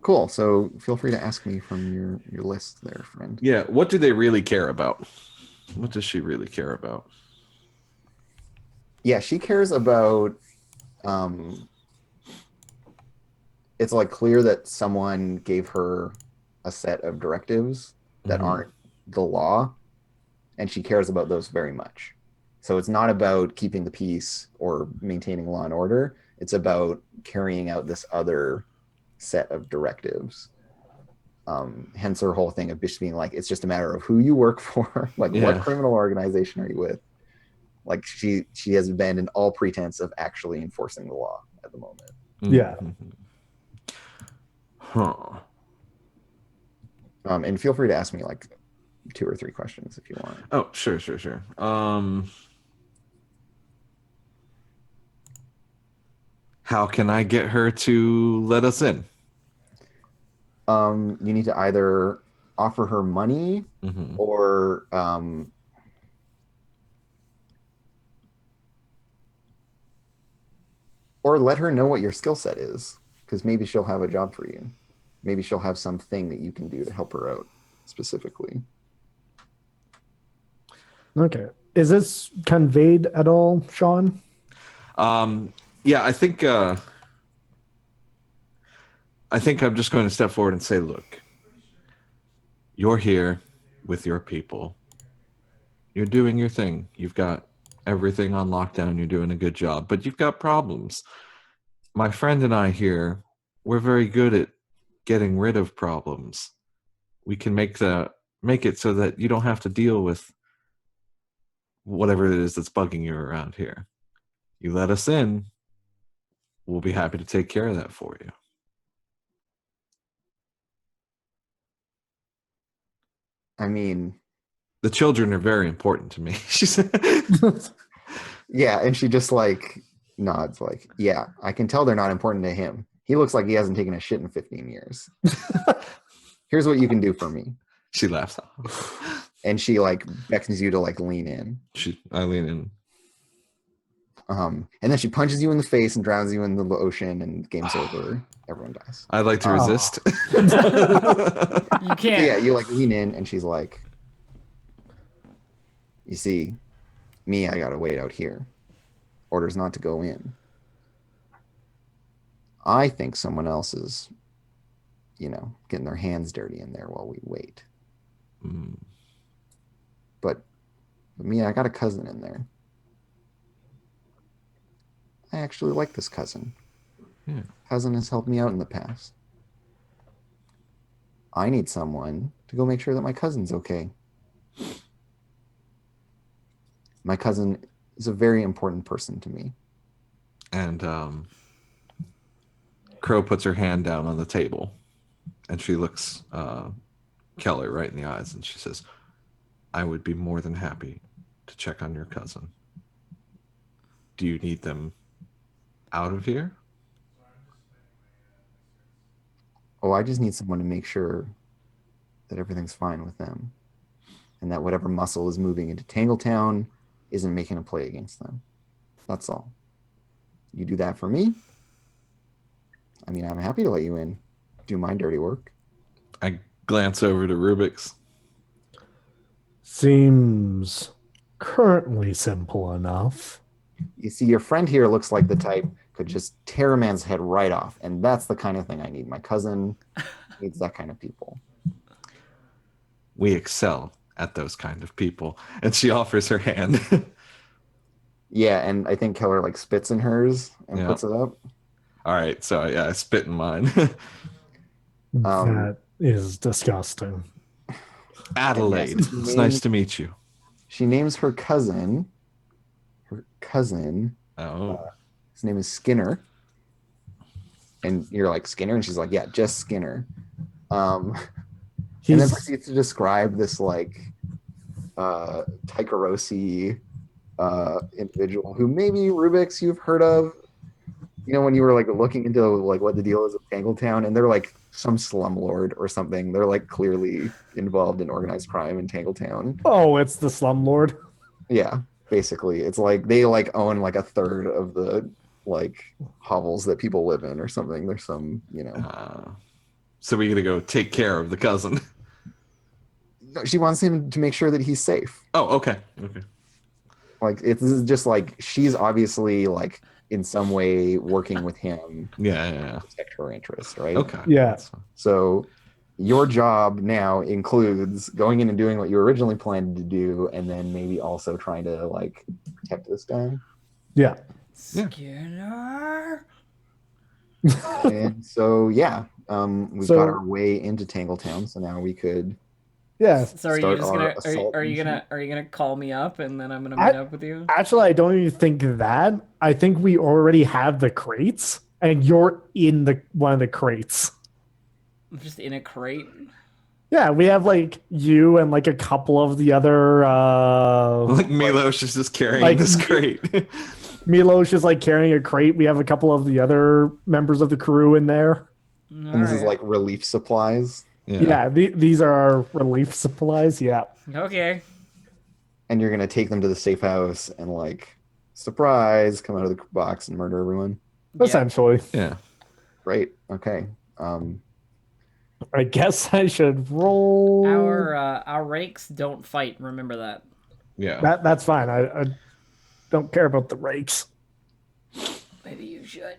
Cool. So feel free to ask me from your list there, friend. Yeah. What do they really care about? What does she really care about? Yeah, she cares about it's like clear that someone gave her a set of directives that Mhm. aren't the law, and she cares about those very much. So it's not about keeping the peace or maintaining law and order. It's about carrying out this other set of directives. Hence her whole thing of just being like, it's just a matter of who you work for, like Yeah. what criminal organization are you with? Like she has abandoned all pretense of actually enforcing the law at the moment. Yeah. Mhm. Huh. And feel free to ask me like 2 or 3 questions if you want. Oh, sure. How can I get her to let us in? You need to either offer her money Mhm. or let her know what your skill set is, because maybe she'll have a job for you. Maybe she'll have something that you can do to help her out specifically. Okay. Is this conveyed at all, Sean? Yeah, I think I'm just going to step forward and say, look, you're here with your people. You're doing your thing. You've got everything on lockdown. You're doing a good job, but you've got problems. My friend and I here, we're very good at getting rid of problems. We can make it so that you don't have to deal with whatever it is that's bugging you around here. You let us in, we'll be happy to take care of that for you. I mean, The children are very important to me. She said. yeah, and she just like nods like, yeah, I can tell they're not important to him. He looks like he hasn't taken a shit in 15 years. Here's what you can do for me. She laughs. And she like beckons you to like lean in. I lean in. And then she punches you in the face and drowns you in the ocean, and game's over. Everyone dies. I'd like to resist. You can't. So yeah, you like lean in, and she's like, you see, me, I gotta wait out here. Orders not to go in. I think someone else is, getting their hands dirty in there while we wait. Mm. But me, I got a cousin in there. I actually like this cousin. Yeah. Cousin has helped me out in the past. I need someone to go make sure that my cousin's okay. My cousin is a very important person to me. And Crow puts her hand down on the table, and she looks Keller right in the eyes, and she says, I would be more than happy to check on your cousin. Do you need them out of here? Oh, I just need someone to make sure that everything's fine with them, and that whatever muscle is moving into Tangletown isn't making a play against them. That's all. You do that for me. I mean, I'm happy to let you in. Do my dirty work. I glance over to Rubik's. Seems currently simple enough. You see, your friend here looks like the type could just tear a man's head right off, and that's the kind of thing I need. My cousin needs that kind of people. We excel at those kind of people. And she offers her hand. Yeah, and I think Keller like spits in hers and Yeah. puts it up. All right, so yeah, I spit in mine. That is disgusting. Adelaide, yes, it's nice to meet you. She names her cousin. Oh, His name is Skinner. And you're like, Skinner? And she's like, yeah, just Skinner. And then He's proceeds to describe this like Taikarosi individual who maybe Rubik's you've heard of. When you were like looking into like what the deal is with Tangletown, and they're like some slumlord or something. They're like clearly involved in organized crime in Tangletown. oh, it's the slumlord. Yeah, basically, it's like they like own like a third of the like hovels that people live in or something. There's some, so we gotta go take care of the cousin. She wants him to make sure that he's safe. Oh, okay. Like this is just like she's obviously like in some way working with him Yeah. to protect her interests, right? Okay. Yeah. That's fine. So your job now includes going in and doing what you originally planned to do, and then maybe also trying to like protect this guy. Yeah. Skinner. And so yeah, we've So- got our way into Tangletown. So now we could. Yeah. So are you Start just our gonna assault are you mission. gonna call me up and then I'm gonna meet up with you? Actually, I don't even think that. I think we already have the crates, and you're in the one of the crates. I'm just in a crate. Yeah, we have like you and like a couple of the other Like Milos is just carrying like- this crate. Milos is like carrying a crate. We have a couple of the other members of the crew in there. And this is like relief supplies. Yeah, these are our relief supplies. Yeah. Okay. And you're gonna take them to the safe house and like surprise, come out of the box and murder everyone. Essentially. Yeah. Great. Okay. I guess I should roll. Our rakes don't fight. Remember that. Yeah. That's fine. I don't care about the rakes. Maybe you should.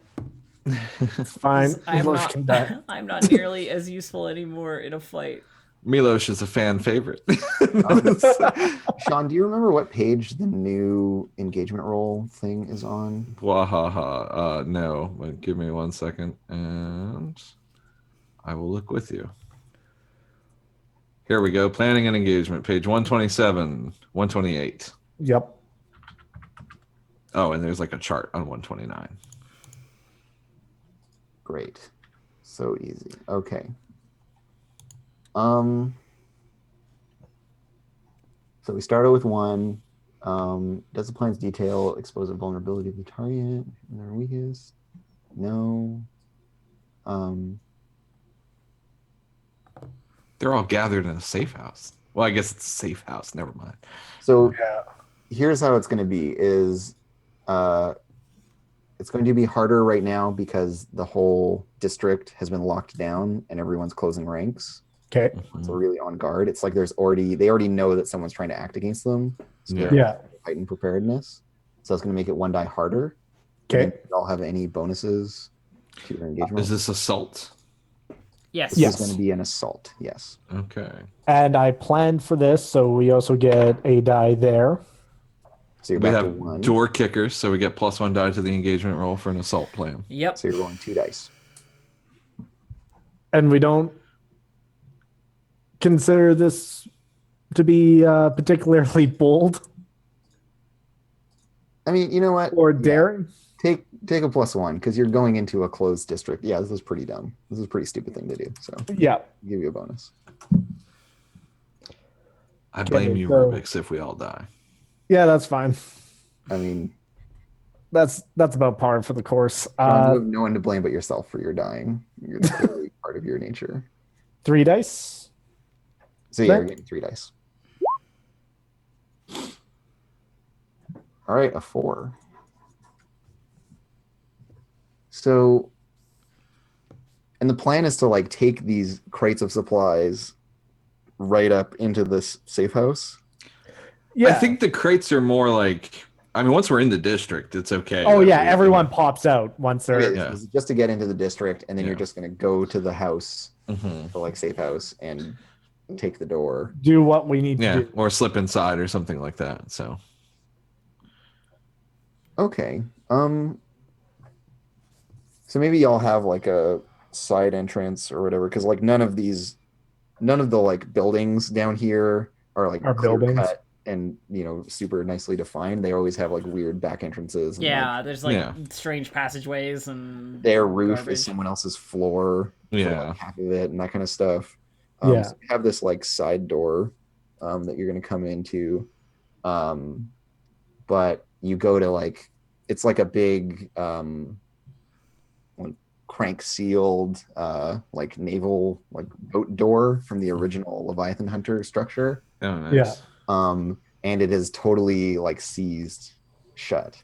It's fine. I'm Milos can die. not. I'm not nearly as useful anymore in a fight. Milos is a fan favorite. Sean, do you remember what page the new engagement roll thing is on? Wahaha. No, but give me 1 second and I will look with you. Here we go. Planning and engagement, page 127, 128. Yep. Oh, and there's like a chart on 129. Great. So easy. Okay. So we started with 1. Does the plan's detail expose a vulnerability of the target and their weakest? No. They're all gathered in a safe house. Well, I guess it's a safe house. Never mind. So Yeah. here's how it's going to be is it's going to be harder right now because the whole district has been locked down and everyone's closing ranks. Okay. So really on guard. It's like they already know that someone's trying to act against them. So Yeah. they're Yeah. heightened preparedness. So it's going to make it 1 die harder. Okay. And you all have any bonuses to your engagement? Is this assault? Yes. This Yes. is going to be an assault. Yes. Okay. And I planned for this, so we also get a die there. So you're We back to have 1. door kickers, so we get +1 die to the engagement roll for an assault plan. Yep. So you're rolling 2 dice. And we don't consider this to be particularly bold I mean, you know what? or Yeah. daring. Take a +1 because you're going into a closed district. Yeah, this is pretty dumb. This is a pretty stupid thing to do. So Yeah. I'll give you a bonus. I blame you, so- Rubik's, if we all die. Yeah, that's fine. I mean, That's about par for the course. John, you have no one to blame but yourself for your dying. You're clearly part of your nature. 3 dice. So yeah, Okay. you're getting 3 dice. All right, a 4. So, and the plan is to like take these crates of supplies right up into this safe house. Yeah. I think the crates are more like, I mean, once we're in the district, it's okay. Oh Like, yeah, we- everyone pops out once they're. Okay, Yeah. this is just to get into the district, and then you're Yeah. just going to go to the house, Mhm. the like safe house, and take the door. Do what we need Yeah, to do. or slip inside or something like that. So Okay. So maybe y'all have like a side entrance or whatever, because like none of the like buildings down here are like Are clear buildings. cut and super nicely defined. They always have like weird back entrances. And, Yeah, like, there's like Yeah. strange passageways and their roof garbage. is someone else's floor. For, Yeah. like, half of it and that kind of stuff. Yeah. So you have this like side door that you're gonna come into, but you go to like it's like a big like crank sealed like naval like boat door from the original Leviathan Hunter structure, oh, nice. Yeah. and it is totally like seized shut.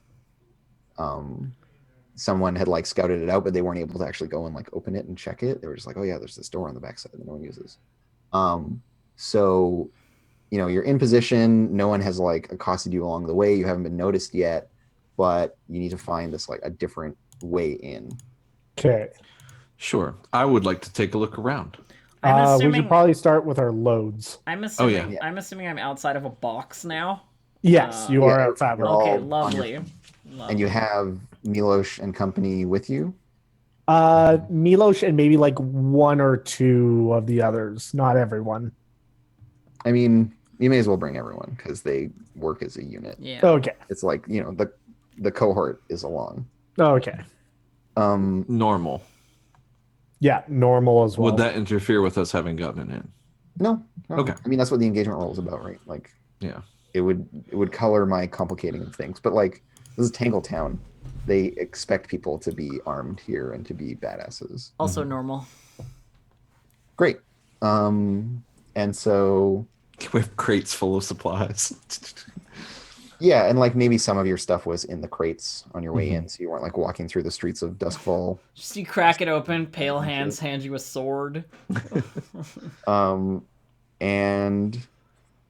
Someone had like scouted it out, but they weren't able to actually go and like open it and check it. They were just like, oh yeah, there's this door on the backside that no one uses. So you're in position. No one has like accosted you along the way. You haven't been noticed yet, but you need to find this like a different way in. Okay. Sure. I would like to take a look around. I'm We assuming. should probably start with our loads. I'm assuming. yeah. I'm assuming I'm outside of a box now. Yes, you are yeah, outside. you're Of all Okay, on lovely. And you have Milos and company with you. Milos and maybe like 1 or 2 of the others. Not everyone. I mean, you may as well bring everyone because they work as a unit. Yeah. Okay. It's like the cohort is along. Okay. Normal. Yeah, normal as well. Would that interfere with us having gotten in? No. Okay. I mean, that's what the engagement role is about, right? Like, Yeah. it would color my complicating of things, but like this is Tangletown. They expect people to be armed here and to be badasses. Also normal. Great. And so We have crates full of supplies. yeah, and like maybe some of your stuff was in the crates on your way Mhm. in, so you weren't like walking through the streets of Duskfall. Just you crack it open, pale hands hand you a sword. And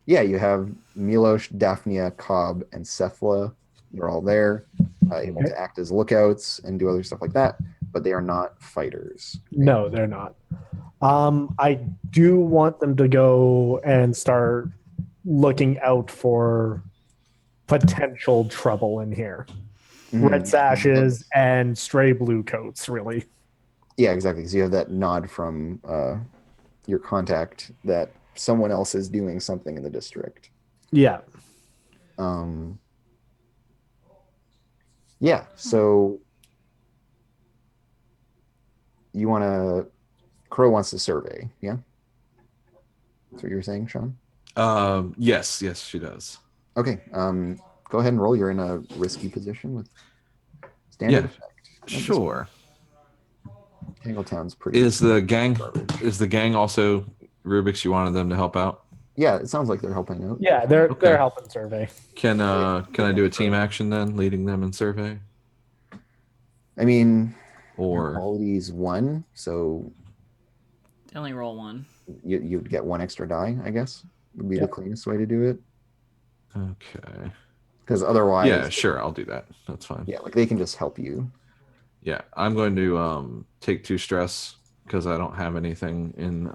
yeah, you have Milos, Daphnia, Cobb, and Sethla. They're all there, able to act as lookouts and do other stuff like that, but they are not fighters. No, they're not. I do want them to go and start looking out for potential trouble in here. Red Mhm. sashes and stray blue coats, really. Yeah, exactly. So you have that nod from your contact that someone else is doing something in the district. Yeah. Yeah. So you want to. Crow wants to survey. Yeah. That's what you were saying, Sean. Yes, yes, she does. Okay. Go ahead and roll. You're in a risky position with standard Yeah, effect. sure. Tangletown's pretty. Is the gang garbage. is the gang also Rubik's? You wanted them to help out? Yeah, it sounds like they're helping out. Yeah, they're Okay. helping survey. Can I do a team action then, leading them in survey? I mean, Or quality's 1, so Only roll one. you'd get 1 extra die, I guess, would be the Yep. cleanest way to do it. okay. Because otherwise, Yeah, sure, I'll do that. That's fine. yeah, like they can just help you. Yeah, I'm going to take 2 stress because I don't have anything in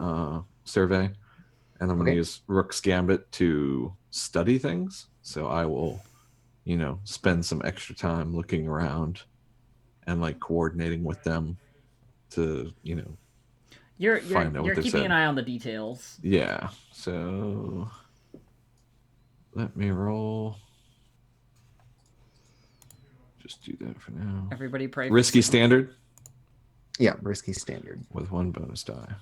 survey, and I'm going to Okay. use Rook's Gambit to study things. So I will, spend some extra time looking around and like coordinating with them to, You're Find out what you're they've keeping said. an eye on the details. yeah. So let me roll. Just do that for now. Everybody pray. for Risky Sam. standard Yeah, risky standard. with 1 bonus die.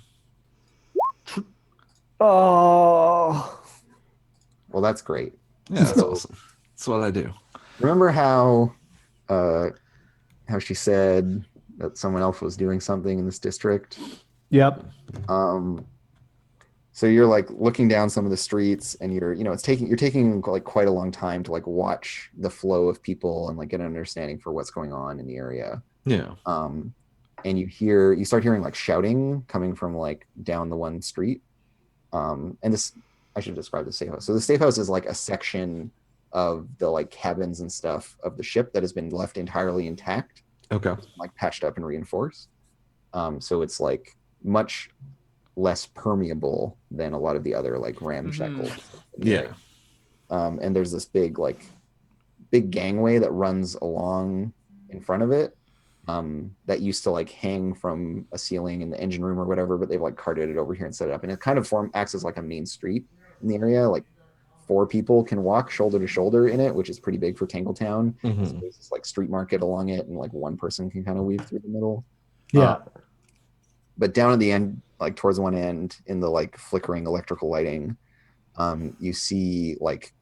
Oh, Well, that's great. Yeah, that's So- awesome. That's what I do. Remember how she said that someone else was doing something in this district? yep. So you're like looking down some of the streets and you're taking like quite a long time to like watch the flow of people and like get an understanding for what's going on in the area. Yeah. And you start hearing like shouting coming from like down the one street. And this, I should describe the safe house. So the safe house is like a section of the like cabins and stuff of the ship that has been left entirely intact, Okay. like patched up and reinforced. So it's like much less permeable than a lot of the other like ramshackle. Yeah. And there's this big gangway that runs along in front of it, that used to like hang from a ceiling in the engine room or whatever, but they've like carted it over here and set it up, and it kind of acts as like a main street in the area. Like 4 people can walk shoulder to shoulder in it, which is pretty big for Tangletown. Mhm. So there's this like street market along it, and like 1 person can kind of weave through the middle. Yeah. But down at the end, like towards one end, in the like flickering electrical lighting, you see like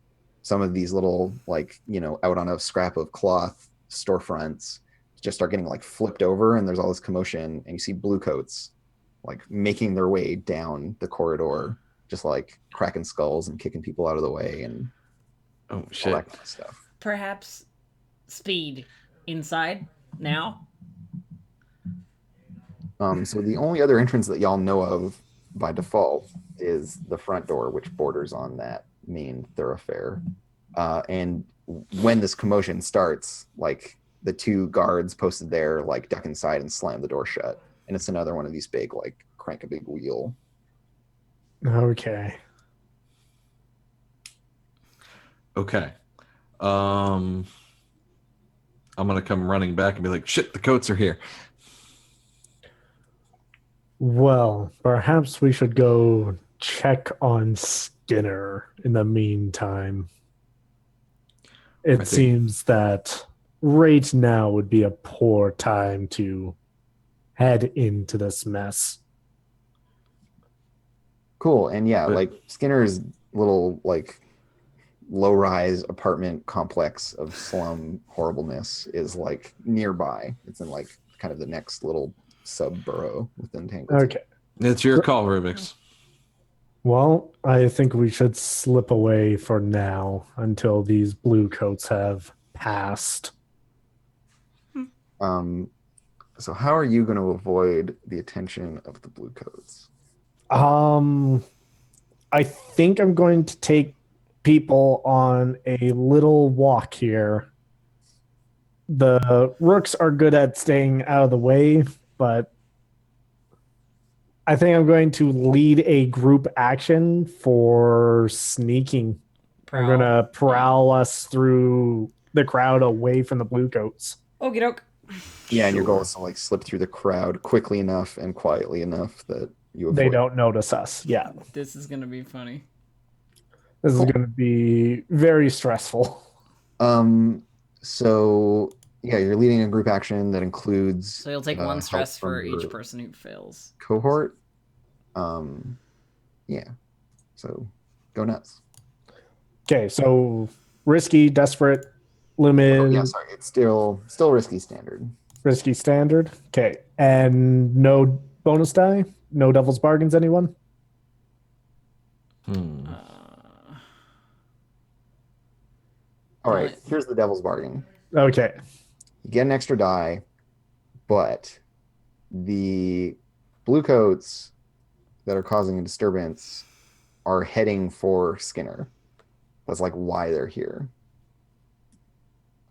some of these little like out on a scrap of cloth storefronts just start getting like flipped over, and there's all this commotion, and you see blue coats like making their way down the corridor, just like cracking skulls and kicking people out of the way and Oh all shit. that kind of stuff. Perhaps speed inside now. So the only other entrance that y'all know of by default is the front door, which borders on that main thoroughfare. And when this commotion starts, like the 2 guards posted there, like duck inside and slam the door shut. And it's another one of these big, like crank a big wheel. Okay. Okay. I'm gonna come running back and be like, shit, the coats are here. Well, perhaps we should go check on Skinner in the meantime. It think- seems that right now would be a poor time to head into this mess. Cool. And yeah, But- like Skinner's little like low-rise apartment complex of slum horribleness is like nearby. It's in like kind of the next little sub-borough within Tangletown. Okay. It's your call, Rubik's. Well, I think we should slip away for now until these blue coats have passed. So how are you going to avoid the attention of the blue coats? I think I'm going to take people on a little walk here. The rooks are good at staying out of the way, but I think I'm going to lead a group action for sneaking. I'm going to prowl us through the crowd away from the blue coats. Okie doke. Yeah, and your Sure. goal is to like slip through the crowd quickly enough and quietly enough that you avoid. They don't notice us. Yeah. This is gonna be funny. This is Cool. going to be very stressful. So Yeah, you're leading a group action that includes So you'll take one help stress from for each your person who fails. cohort. Yeah. So go nuts. Okay, so risky, desperate, Oh limit, yeah, sorry. It's still risky standard. risky, standard. Okay, and no bonus die, no devil's bargains. Anyone? Hmm. All right, Really? here's the devil's bargain. Okay. You get an extra die, but the blue coats that are causing a disturbance are heading for Skinner. That's like why they're here.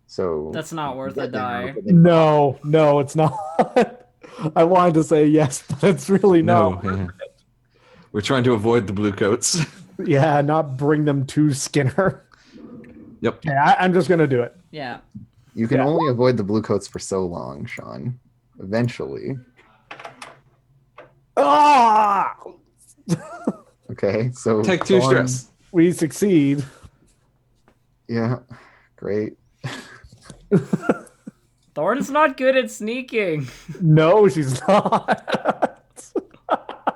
So That's not worth get a there, die. but then No, no, it's not. I wanted to say yes, but it's really No, not. yeah. We're trying to avoid the blue coats. Yeah, not bring them to Skinner. Yep. Okay, I'm just gonna do it. Yeah. you can Yeah. only avoid the blue coats for so long, Sean. Eventually. Ah, Okay, so Take 2 Thorn- stress. we succeed. Yeah, great. Thorn's not good at sneaking. No, she's not.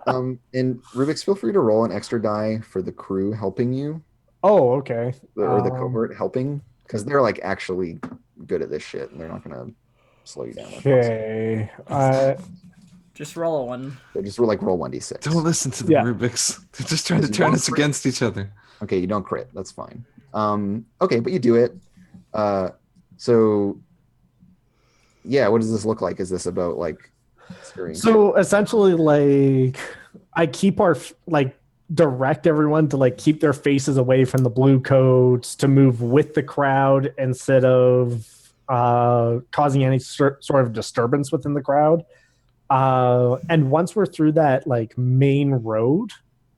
And Rubik's, feel free to roll an extra die for the crew helping you, Oh, okay. or the cohort helping, because they're like actually good at this shit, and they're not gonna slow you down. Okay. Just roll a one. So just like roll 1d6. Don't listen to the Yeah. Rubiks. They're just trying to You turn don't us crit. against each other. Okay, you don't crit. That's fine. Okay, but you do it. So yeah, what does this look like? Is this about like screwing? So essentially, like, I keep our like direct everyone to like keep their faces away from the blue coats, to move with the crowd instead of causing any sort of disturbance within the crowd. And once we're through that like main road,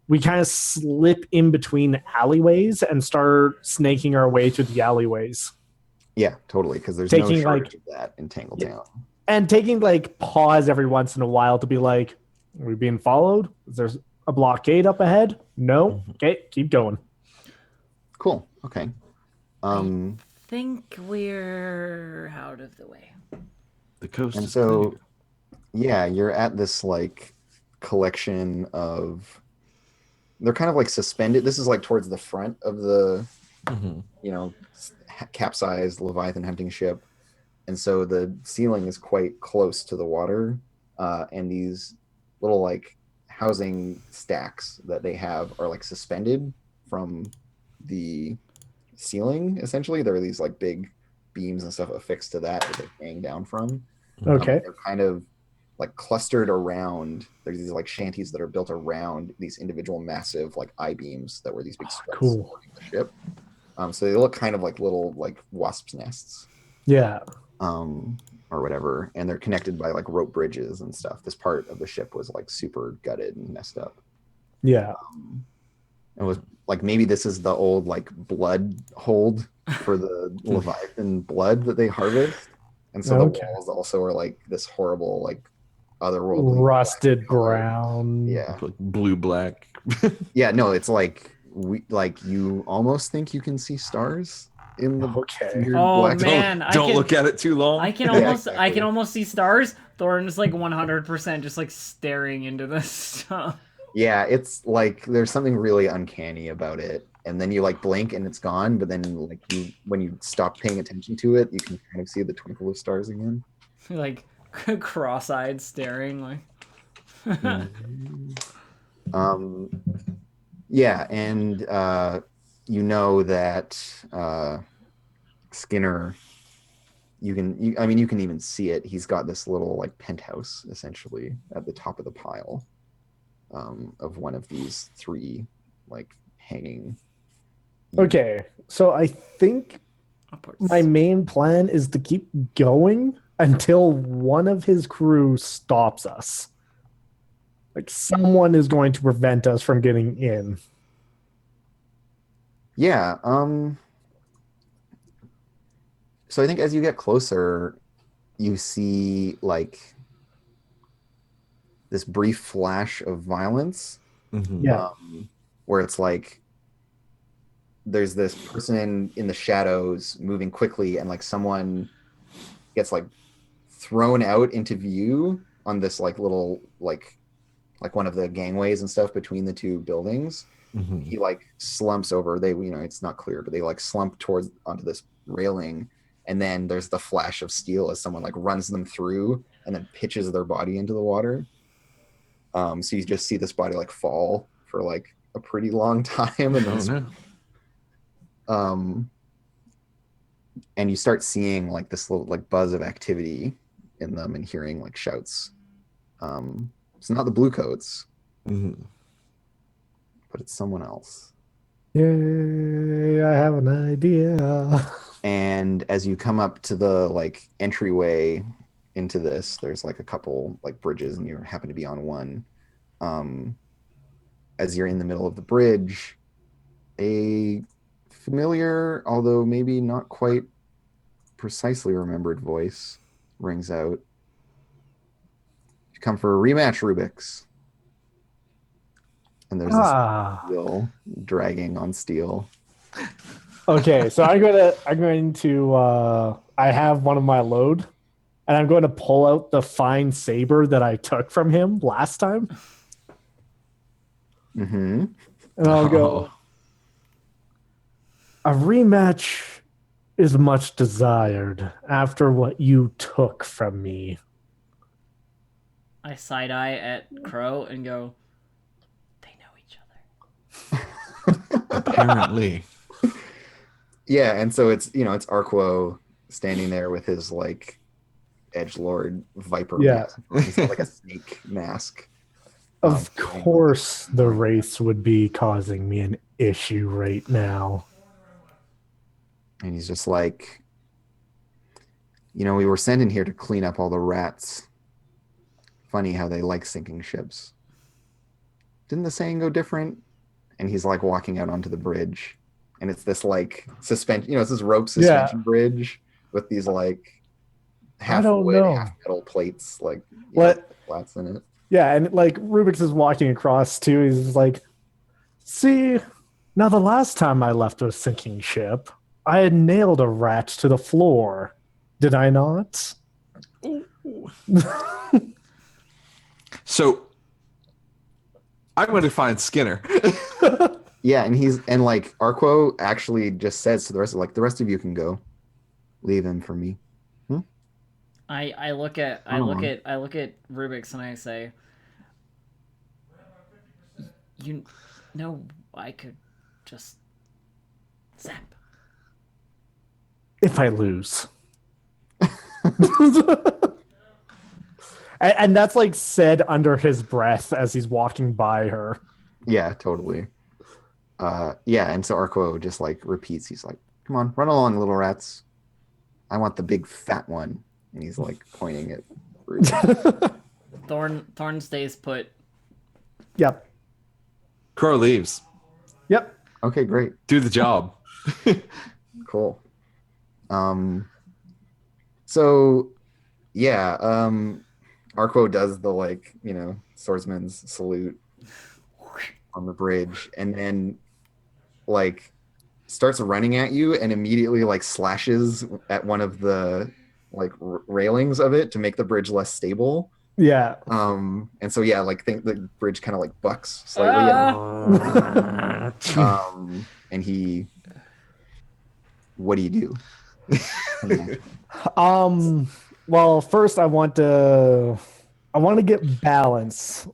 we kind of slip in between alleyways and start snaking our way through the alleyways. Yeah, totally, because there's no Taking, shortage like- of that in Tangle Yeah. Town. And taking like pause every once in a while to be like, are we being followed? Is there a blockade up ahead? No. Okay, keep going. Cool. Okay. Think we're out of the way. The coast And is so, clear. yeah, you're at this like collection of. They're kind of like suspended. This is like towards the front of the, Mhm. capsized Leviathan hunting ship, and so the ceiling is quite close to the water, and these little like housing stacks that they have are like suspended from the ceiling. Essentially, there are these like big beams and stuff affixed to that they hang down from. Okay. They're kind of like clustered around. There's these like shanties that are built around these individual massive like I-beams that were these big struts Cool. supporting the ship. So they look kind of like little like wasps' nests, Yeah. or whatever, and they're connected by like rope bridges and stuff. This part of the ship was like super gutted and messed up. Yeah. It was like maybe this is the old like blood hold for the Leviathan blood that they harvest, and so Okay. the walls also are like this horrible like otherworldly Rusted black color. brown. Yeah, Like blue black. yeah. No, it's like you almost think you can see stars in the Okay. weird Oh, black. man. Don't look at it too long. I can Yeah, almost I exactly. can almost see stars. Thorn's like 100% just like staring into this stuff. Yeah, it's like there's something really uncanny about it, and then you like blink and it's gone, but then like when you stop paying attention to it, you can kind of see the twinkle of stars again. Like cross-eyed staring like Yeah, and you know that Skinner, you can even see it. He's got this little like penthouse essentially at the top of the pile of one of these 3 like hanging. Okay. So I think upwards. my main plan is to keep going until one of his crew stops us. Like someone is going to prevent us from getting in. Yeah. So I think as you get closer, you see like this brief flash of violence, Mhm. Yeah. where it's like there's this person in the shadows moving quickly, and like someone gets like thrown out into view on this like little like one of the gangways and stuff between the two buildings. Mhm. He like slumps over. They, you know, it's not clear, but they like slump towards onto this railing, and then there's the flash of steel as someone like runs them through and then pitches their body into the water. So you just see this body like fall for like a pretty long time, and Oh then no. and you start seeing like this little like buzz of activity in them and hearing like shouts. It's not the blue coats, Mhm. but it's someone else. Yay, I have an idea. And as you come up to the like entryway into this, there's like a couple like bridges, and you happen to be on one. As you're in the middle of the bridge, a familiar, although maybe not quite precisely remembered voice rings out. You come for a rematch, Rubik's. And there's this steel dragging on steel. Okay, so I'm going to I have one of my load, and I'm going to pull out the fine saber that I took from him last time. Mm-hmm. And I'll go, a rematch is much desired after what you took from me. I side eye at Crow and go, they know each other. Apparently. Yeah, and so it's, you know, it's Arquo standing there with his like edgelord viper mask. He's got like a snake mask. Of course, the race would be causing me an issue right now. And he's just like, you know, we were sent in here to clean up all the rats. Funny how they like sinking ships. Didn't the saying go different? And he's like walking out onto the bridge, and it's this like suspension, you know, it's this rope suspension bridge with these like half wood, half metal plates, like slats in it. Yeah, and like Rubik's is walking across too. He's like, see, now the last time I left a sinking ship, I had nailed a rat to the floor. Did I not? So I'm going to find Skinner. Yeah, and like Arquo actually just says to the rest of like, the rest of you can go. Leave him for me. I look at Rubik's and I say, you know, I could just zap. If I lose. And that's like said under his breath as he's walking by her. Yeah, totally. Yeah, and so Arquo just like repeats, he's like, come on, run along, little rats. I want the big fat one. And he's like pointing at Rubik. Thorn stays put. Yep. Crow leaves. Yep. Okay, great. Do the job. Cool. So yeah, Arquo does the like, you know, swordsman's salute on the bridge, and then like starts running at you and immediately like slashes at one of the like railings of it to make the bridge less stable. Yeah. And so yeah, like think the bridge kind of like bucks slightly. And he, what do you do? Well, first I want to get balance,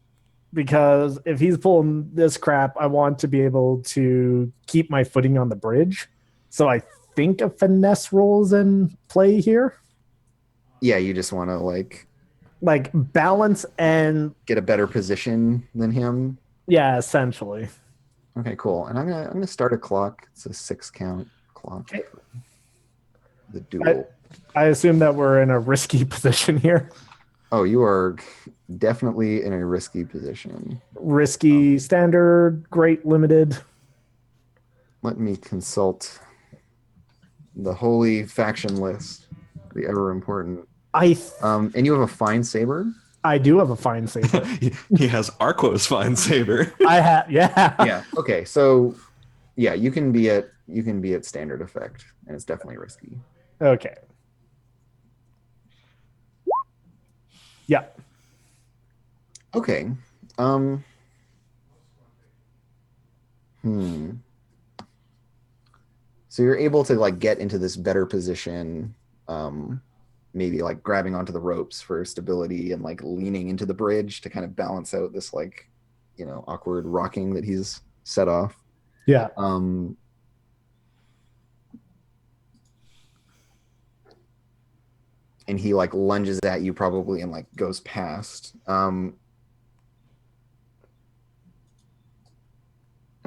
because if he's pulling this crap, I want to be able to keep my footing on the bridge. So I think a finesse roll is in play here. Yeah, you just want to like balance and get a better position than him. Yeah, essentially. Okay, cool. And I'm gonna start a clock. It's a 6 count clock. Okay. For the duel. I assume that we're in a risky position here. Oh, you are definitely in a risky position. Risky, standard, great, limited. Let me consult the holy faction list, the ever important. And you have a fine saber? I do have a fine saber. He has Arquo's fine saber. I have, yeah. Yeah. Okay, so yeah, you can be at standard effect, and it's definitely risky. Okay. Yeah. Okay. Hmm. So you're able to like get into this better position, maybe like grabbing onto the ropes for stability and like leaning into the bridge to kind of balance out this like, awkward rocking that he's set off. Yeah. And he like lunges at you probably and like goes past. And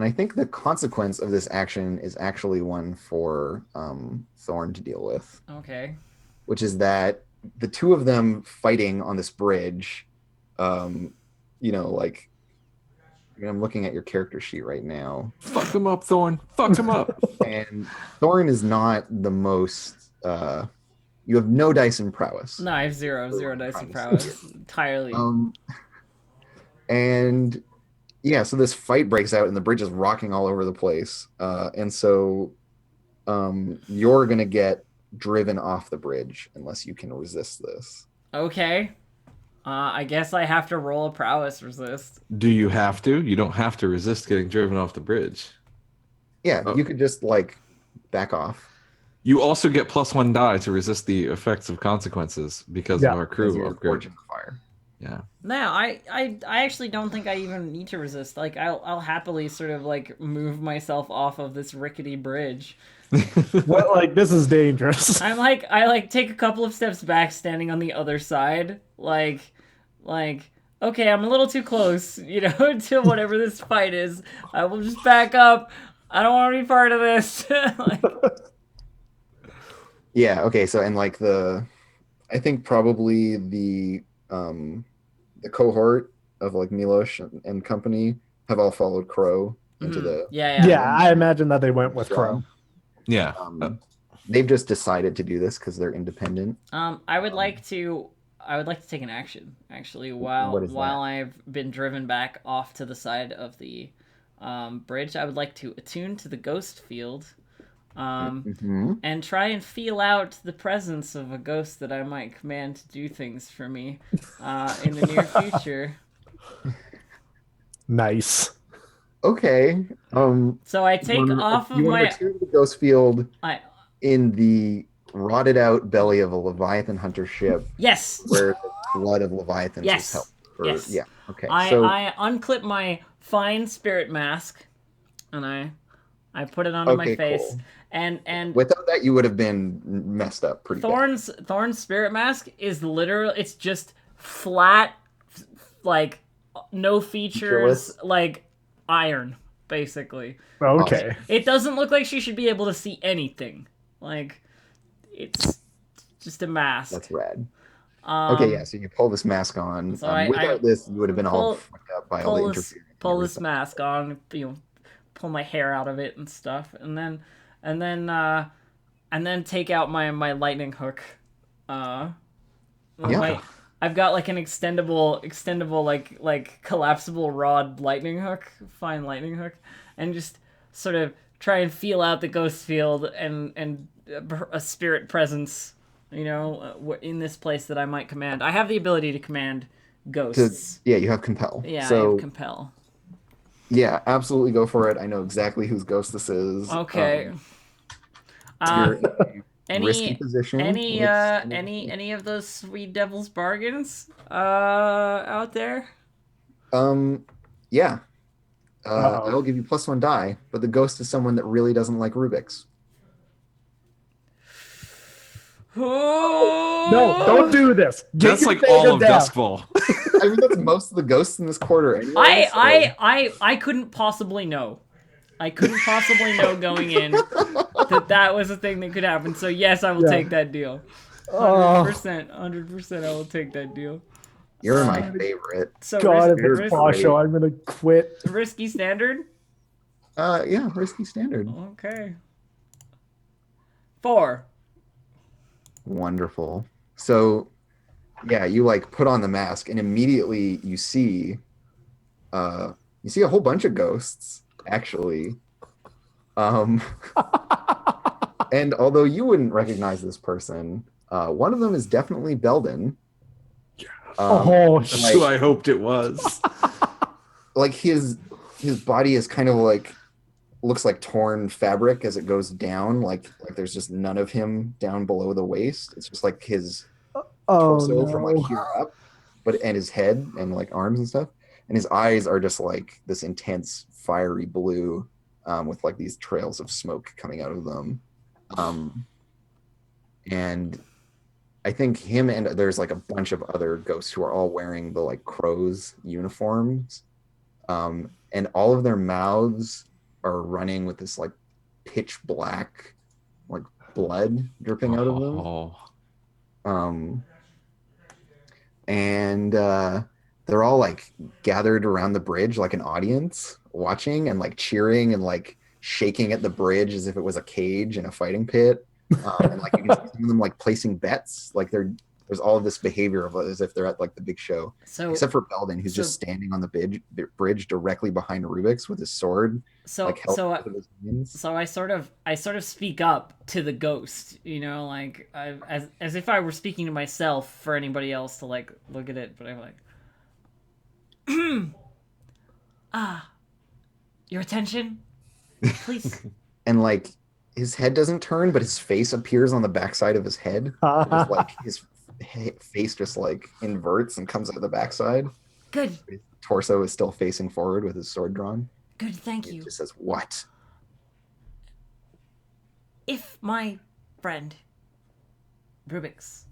I think the consequence of this action is actually one for Thorn to deal with, Okay. which is that the two of them fighting on this bridge, like I'm looking at your character sheet right now, Fuck him up, Thorn. Fuck him up. and Thorn is not the most. You have no dice in prowess. No, I have zero dice in prowess entirely. And yeah, so this fight breaks out and the bridge is rocking all over the place. And so you're going to get driven off the bridge unless you can resist this. Okay. I guess I have to roll a prowess resist. Do you have to? You don't have to resist getting driven off the bridge. Yeah, Oh. you could just like back off. You also get +1 die to resist the effects of consequences because Yeah. of our Because crew you're upgrade. forging fire. Yeah. No, I actually don't think I even need to resist. Like, I'll happily sort of like move myself off of this rickety bridge. Well, like this is dangerous. I like take a couple of steps back, standing on the other side. Like, okay, I'm a little too close, to whatever this fight is. I will just back up. I don't want to be part of this. Like, Yeah, okay, so and like I think probably the cohort of like Milos and company have all followed Crow into the yeah. Yeah, I imagine that they went with Crow. Yeah. they've just decided to do this because they're independent. I would like to take an action actually while What is that? I've been driven back off to the side of the bridge. I would like to attune to the ghost field. Mhm. And try and feel out the presence of a ghost that I might command to do things for me in the near future. Nice. Okay. So I take off of you want my... to return to the ghost field I... in the rotted out belly of a Leviathan hunter ship Yes! where the blood of Leviathans Yes. is held. Yes. Yeah. Okay. I unclip my fine spirit mask and I put it onto my Okay, face. cool. And Without that, you would have been messed up pretty bad. Thorn's spirit mask is literal. It's just flat, like no features, Featureless? like iron, basically. Okay. It doesn't look like she should be able to see anything. Like it's just a mask. That's rad. Okay, yeah. So you pull this mask on. So I Without this, you would have been all pull- fucked up by all the interference. pull this mask on, pull my hair out of it and stuff, and then take out my lightning hook. Yeah. I've got like an extendable like collapsible rod lightning hook, fine lightning hook, and just sort of try and feel out the ghost field and a spirit presence, in this place that I might command. I have the ability to command ghosts. Yeah, you have compel. Yeah, I So have compel. yeah, absolutely go for it. I know exactly whose ghost this is. Okay. You're in a risky Any position. any Let's- any of those sweet devil's bargains out there? Yeah. Uh-oh. I'll give you +1 die, but the ghost is someone that really doesn't like Rubik's. No, don't do this. Get That's your like all data of down. Duskfall. I mean, that's most of the ghosts in this quarter anyway. so- I couldn't possibly know. I couldn't possibly know going in that was a thing that could happen. So yes, I will Yeah. take that deal. Oh, 100%, I will take that deal. You're my favorite. So God, if Here's it's Basho, I'm gonna quit. risky standard. Yeah, risky standard. Okay. 4. Wonderful. So, yeah, you like put on the mask, and immediately you see a whole bunch of ghosts, actually. And although you wouldn't recognize this person, one of them is definitely Belden. Oh, That's like- who I hoped it was. like his body is kind of like looks like torn fabric as it goes down. Like there's just none of him down below the waist. It's just like his torso from like here up, and his head and like arms and stuff. And his eyes are just like this intense fiery blue, with like these trails of smoke coming out of them. And I think him and there's like a bunch of other ghosts who are all wearing the like crows uniforms. And all of their mouths are running with this like pitch black like blood dripping out of them. Oh. And they're all like gathered around the bridge like an audience watching and like cheering and like shaking at the bridge as if it was a cage in a fighting pit. And like you can see them like placing bets. Like there's all of this behavior of as if they're at like the big show. So Except for Belden, who's just standing on the bridge directly behind Rubik's with his sword. Like held up with his hands. So I sort of speak up to the ghost, you know, like as if I were speaking to myself for anybody else to like look at it, but I'm like, your attention, please. And like his head doesn't turn, but his face appears on the backside of his head. Just like his face just like inverts and comes out the backside. Good. His torso is still facing forward with his sword drawn. Good, thank It you. just says, "What?" If my friend Rubik's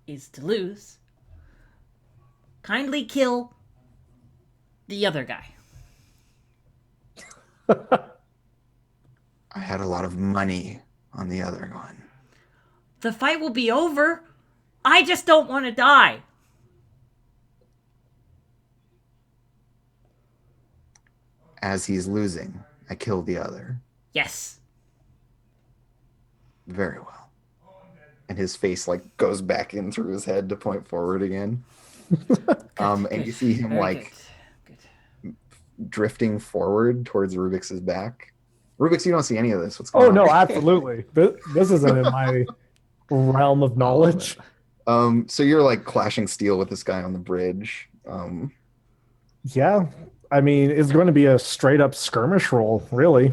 is to lose, kindly kill the other guy. I had a lot of money on the other one. The fight will be over. I just don't want to die. As he's losing, I killed the other. Yes. Very well. And his face like goes back in through his head to point forward again. And you see him Very like good. drifting forward towards Rubik's back. Rubik's, you don't see any of this. What's going Oh on? no, absolutely. This isn't in my realm of knowledge. So you're like clashing steel with this guy on the bridge. Yeah, I mean, it's going to be a straight up skirmish roll, really.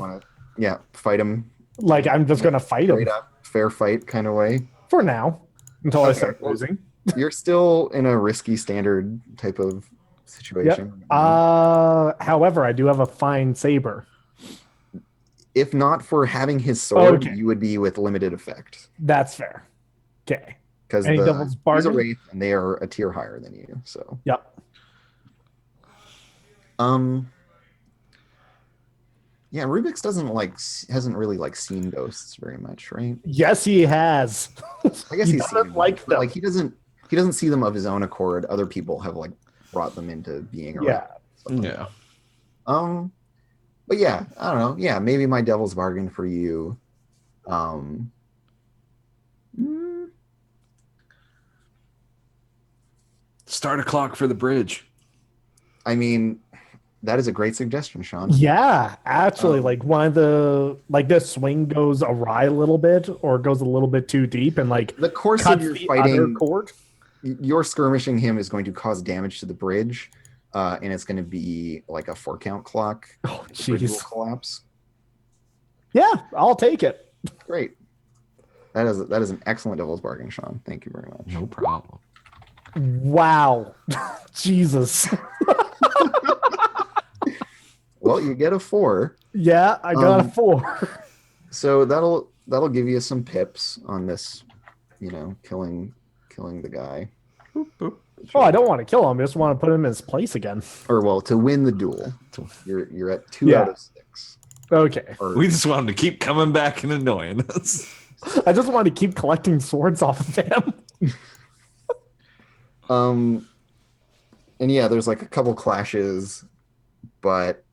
Fight him Like I'm just going to fight him straight up, fair fight kind of way. for now until I Okay. start losing. You're still in a risky standard type of situation. However, I do have a fine saber. If not for having his sword, Okay. you would be with limited effect. That's fair. Okay. Because Any devil's he's a bargain? wraith and they are a tier higher than you. So Yep. yeah, Rubik's hasn't really like seen ghosts very much, right? Yes, he has. I guess He he's doesn't seen them, like but, them. like he doesn't see them of his own accord. Other people have like brought them into being around. Yeah. Stuff like Yeah. that. But yeah, I don't know. Yeah, maybe my devil's bargain for you. Mm, Start a clock for the bridge. I mean, that is a great suggestion, Sean. Yeah, actually, like one of the this swing goes awry a little bit or goes a little bit too deep and like The course of cuts your the other fighting, cord. your skirmishing him is going to cause damage to the bridge, and it's going to be like a 4-count clock. Oh, The bridge will jeez. collapse. Yeah, I'll take it. Great. That is an excellent devil's bargain, Sean. Thank you very much. No problem. Wow, Jesus. Well, you get a 4, Yeah, I got a Um, 4. so that'll give you some pips on this, killing the guy. Oh, I don't want to kill him. I just want to put him in his place again. Or well, to win the duel, you're at 2 Yeah. out of 6. Okay. Or We just want him to keep coming back and annoying us. I just want to keep collecting swords off of him. and yeah, there's like a couple clashes, but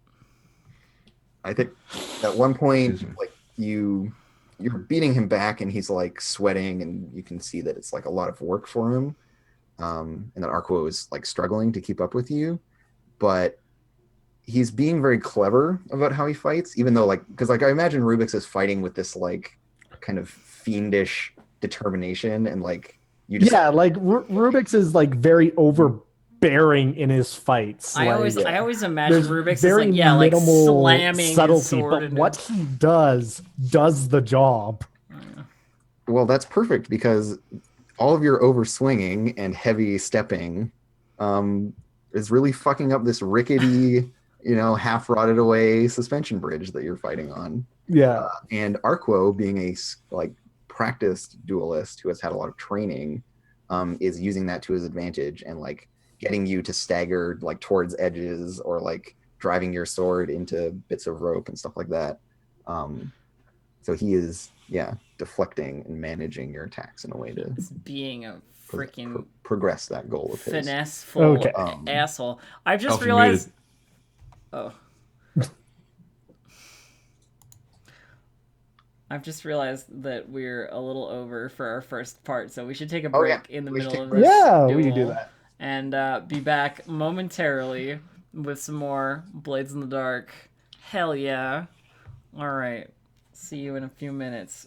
I think at one point, Excuse me. like you're beating him back, and he's like sweating, and you can see that it's like a lot of work for him, and that Arquo is like struggling to keep up with you, but he's being very clever about how he fights, even though because I imagine Rubik's is fighting with this like kind of fiendish determination and like You just Yeah, like Rubik's is like very overbearing in his fights. I always yeah. I always imagine There's Rubik's as very like like minimal slamming his subtlety, sword but into... what he does the job. well, that's perfect because all of your overswinging and heavy stepping is really fucking up this rickety, half rotted away suspension bridge that you're fighting on. Yeah, And Arquo, being a like practiced duelist who has had a lot of training, is using that to his advantage and like getting you to stagger like towards edges or like driving your sword into bits of rope and stuff like that. So he is, deflecting and managing your attacks in a way to It's being a freaking progress that goal of his. finesseful Okay. asshole. I just Alf, you realized. muted. Oh. I've just realized that we're a little over for our first part, so we should take a Oh, break yeah. in the We should middle of take a this. yeah, we can do duel that. And be back momentarily with some more Blades in the Dark. Hell yeah. Alright. See you in a few minutes.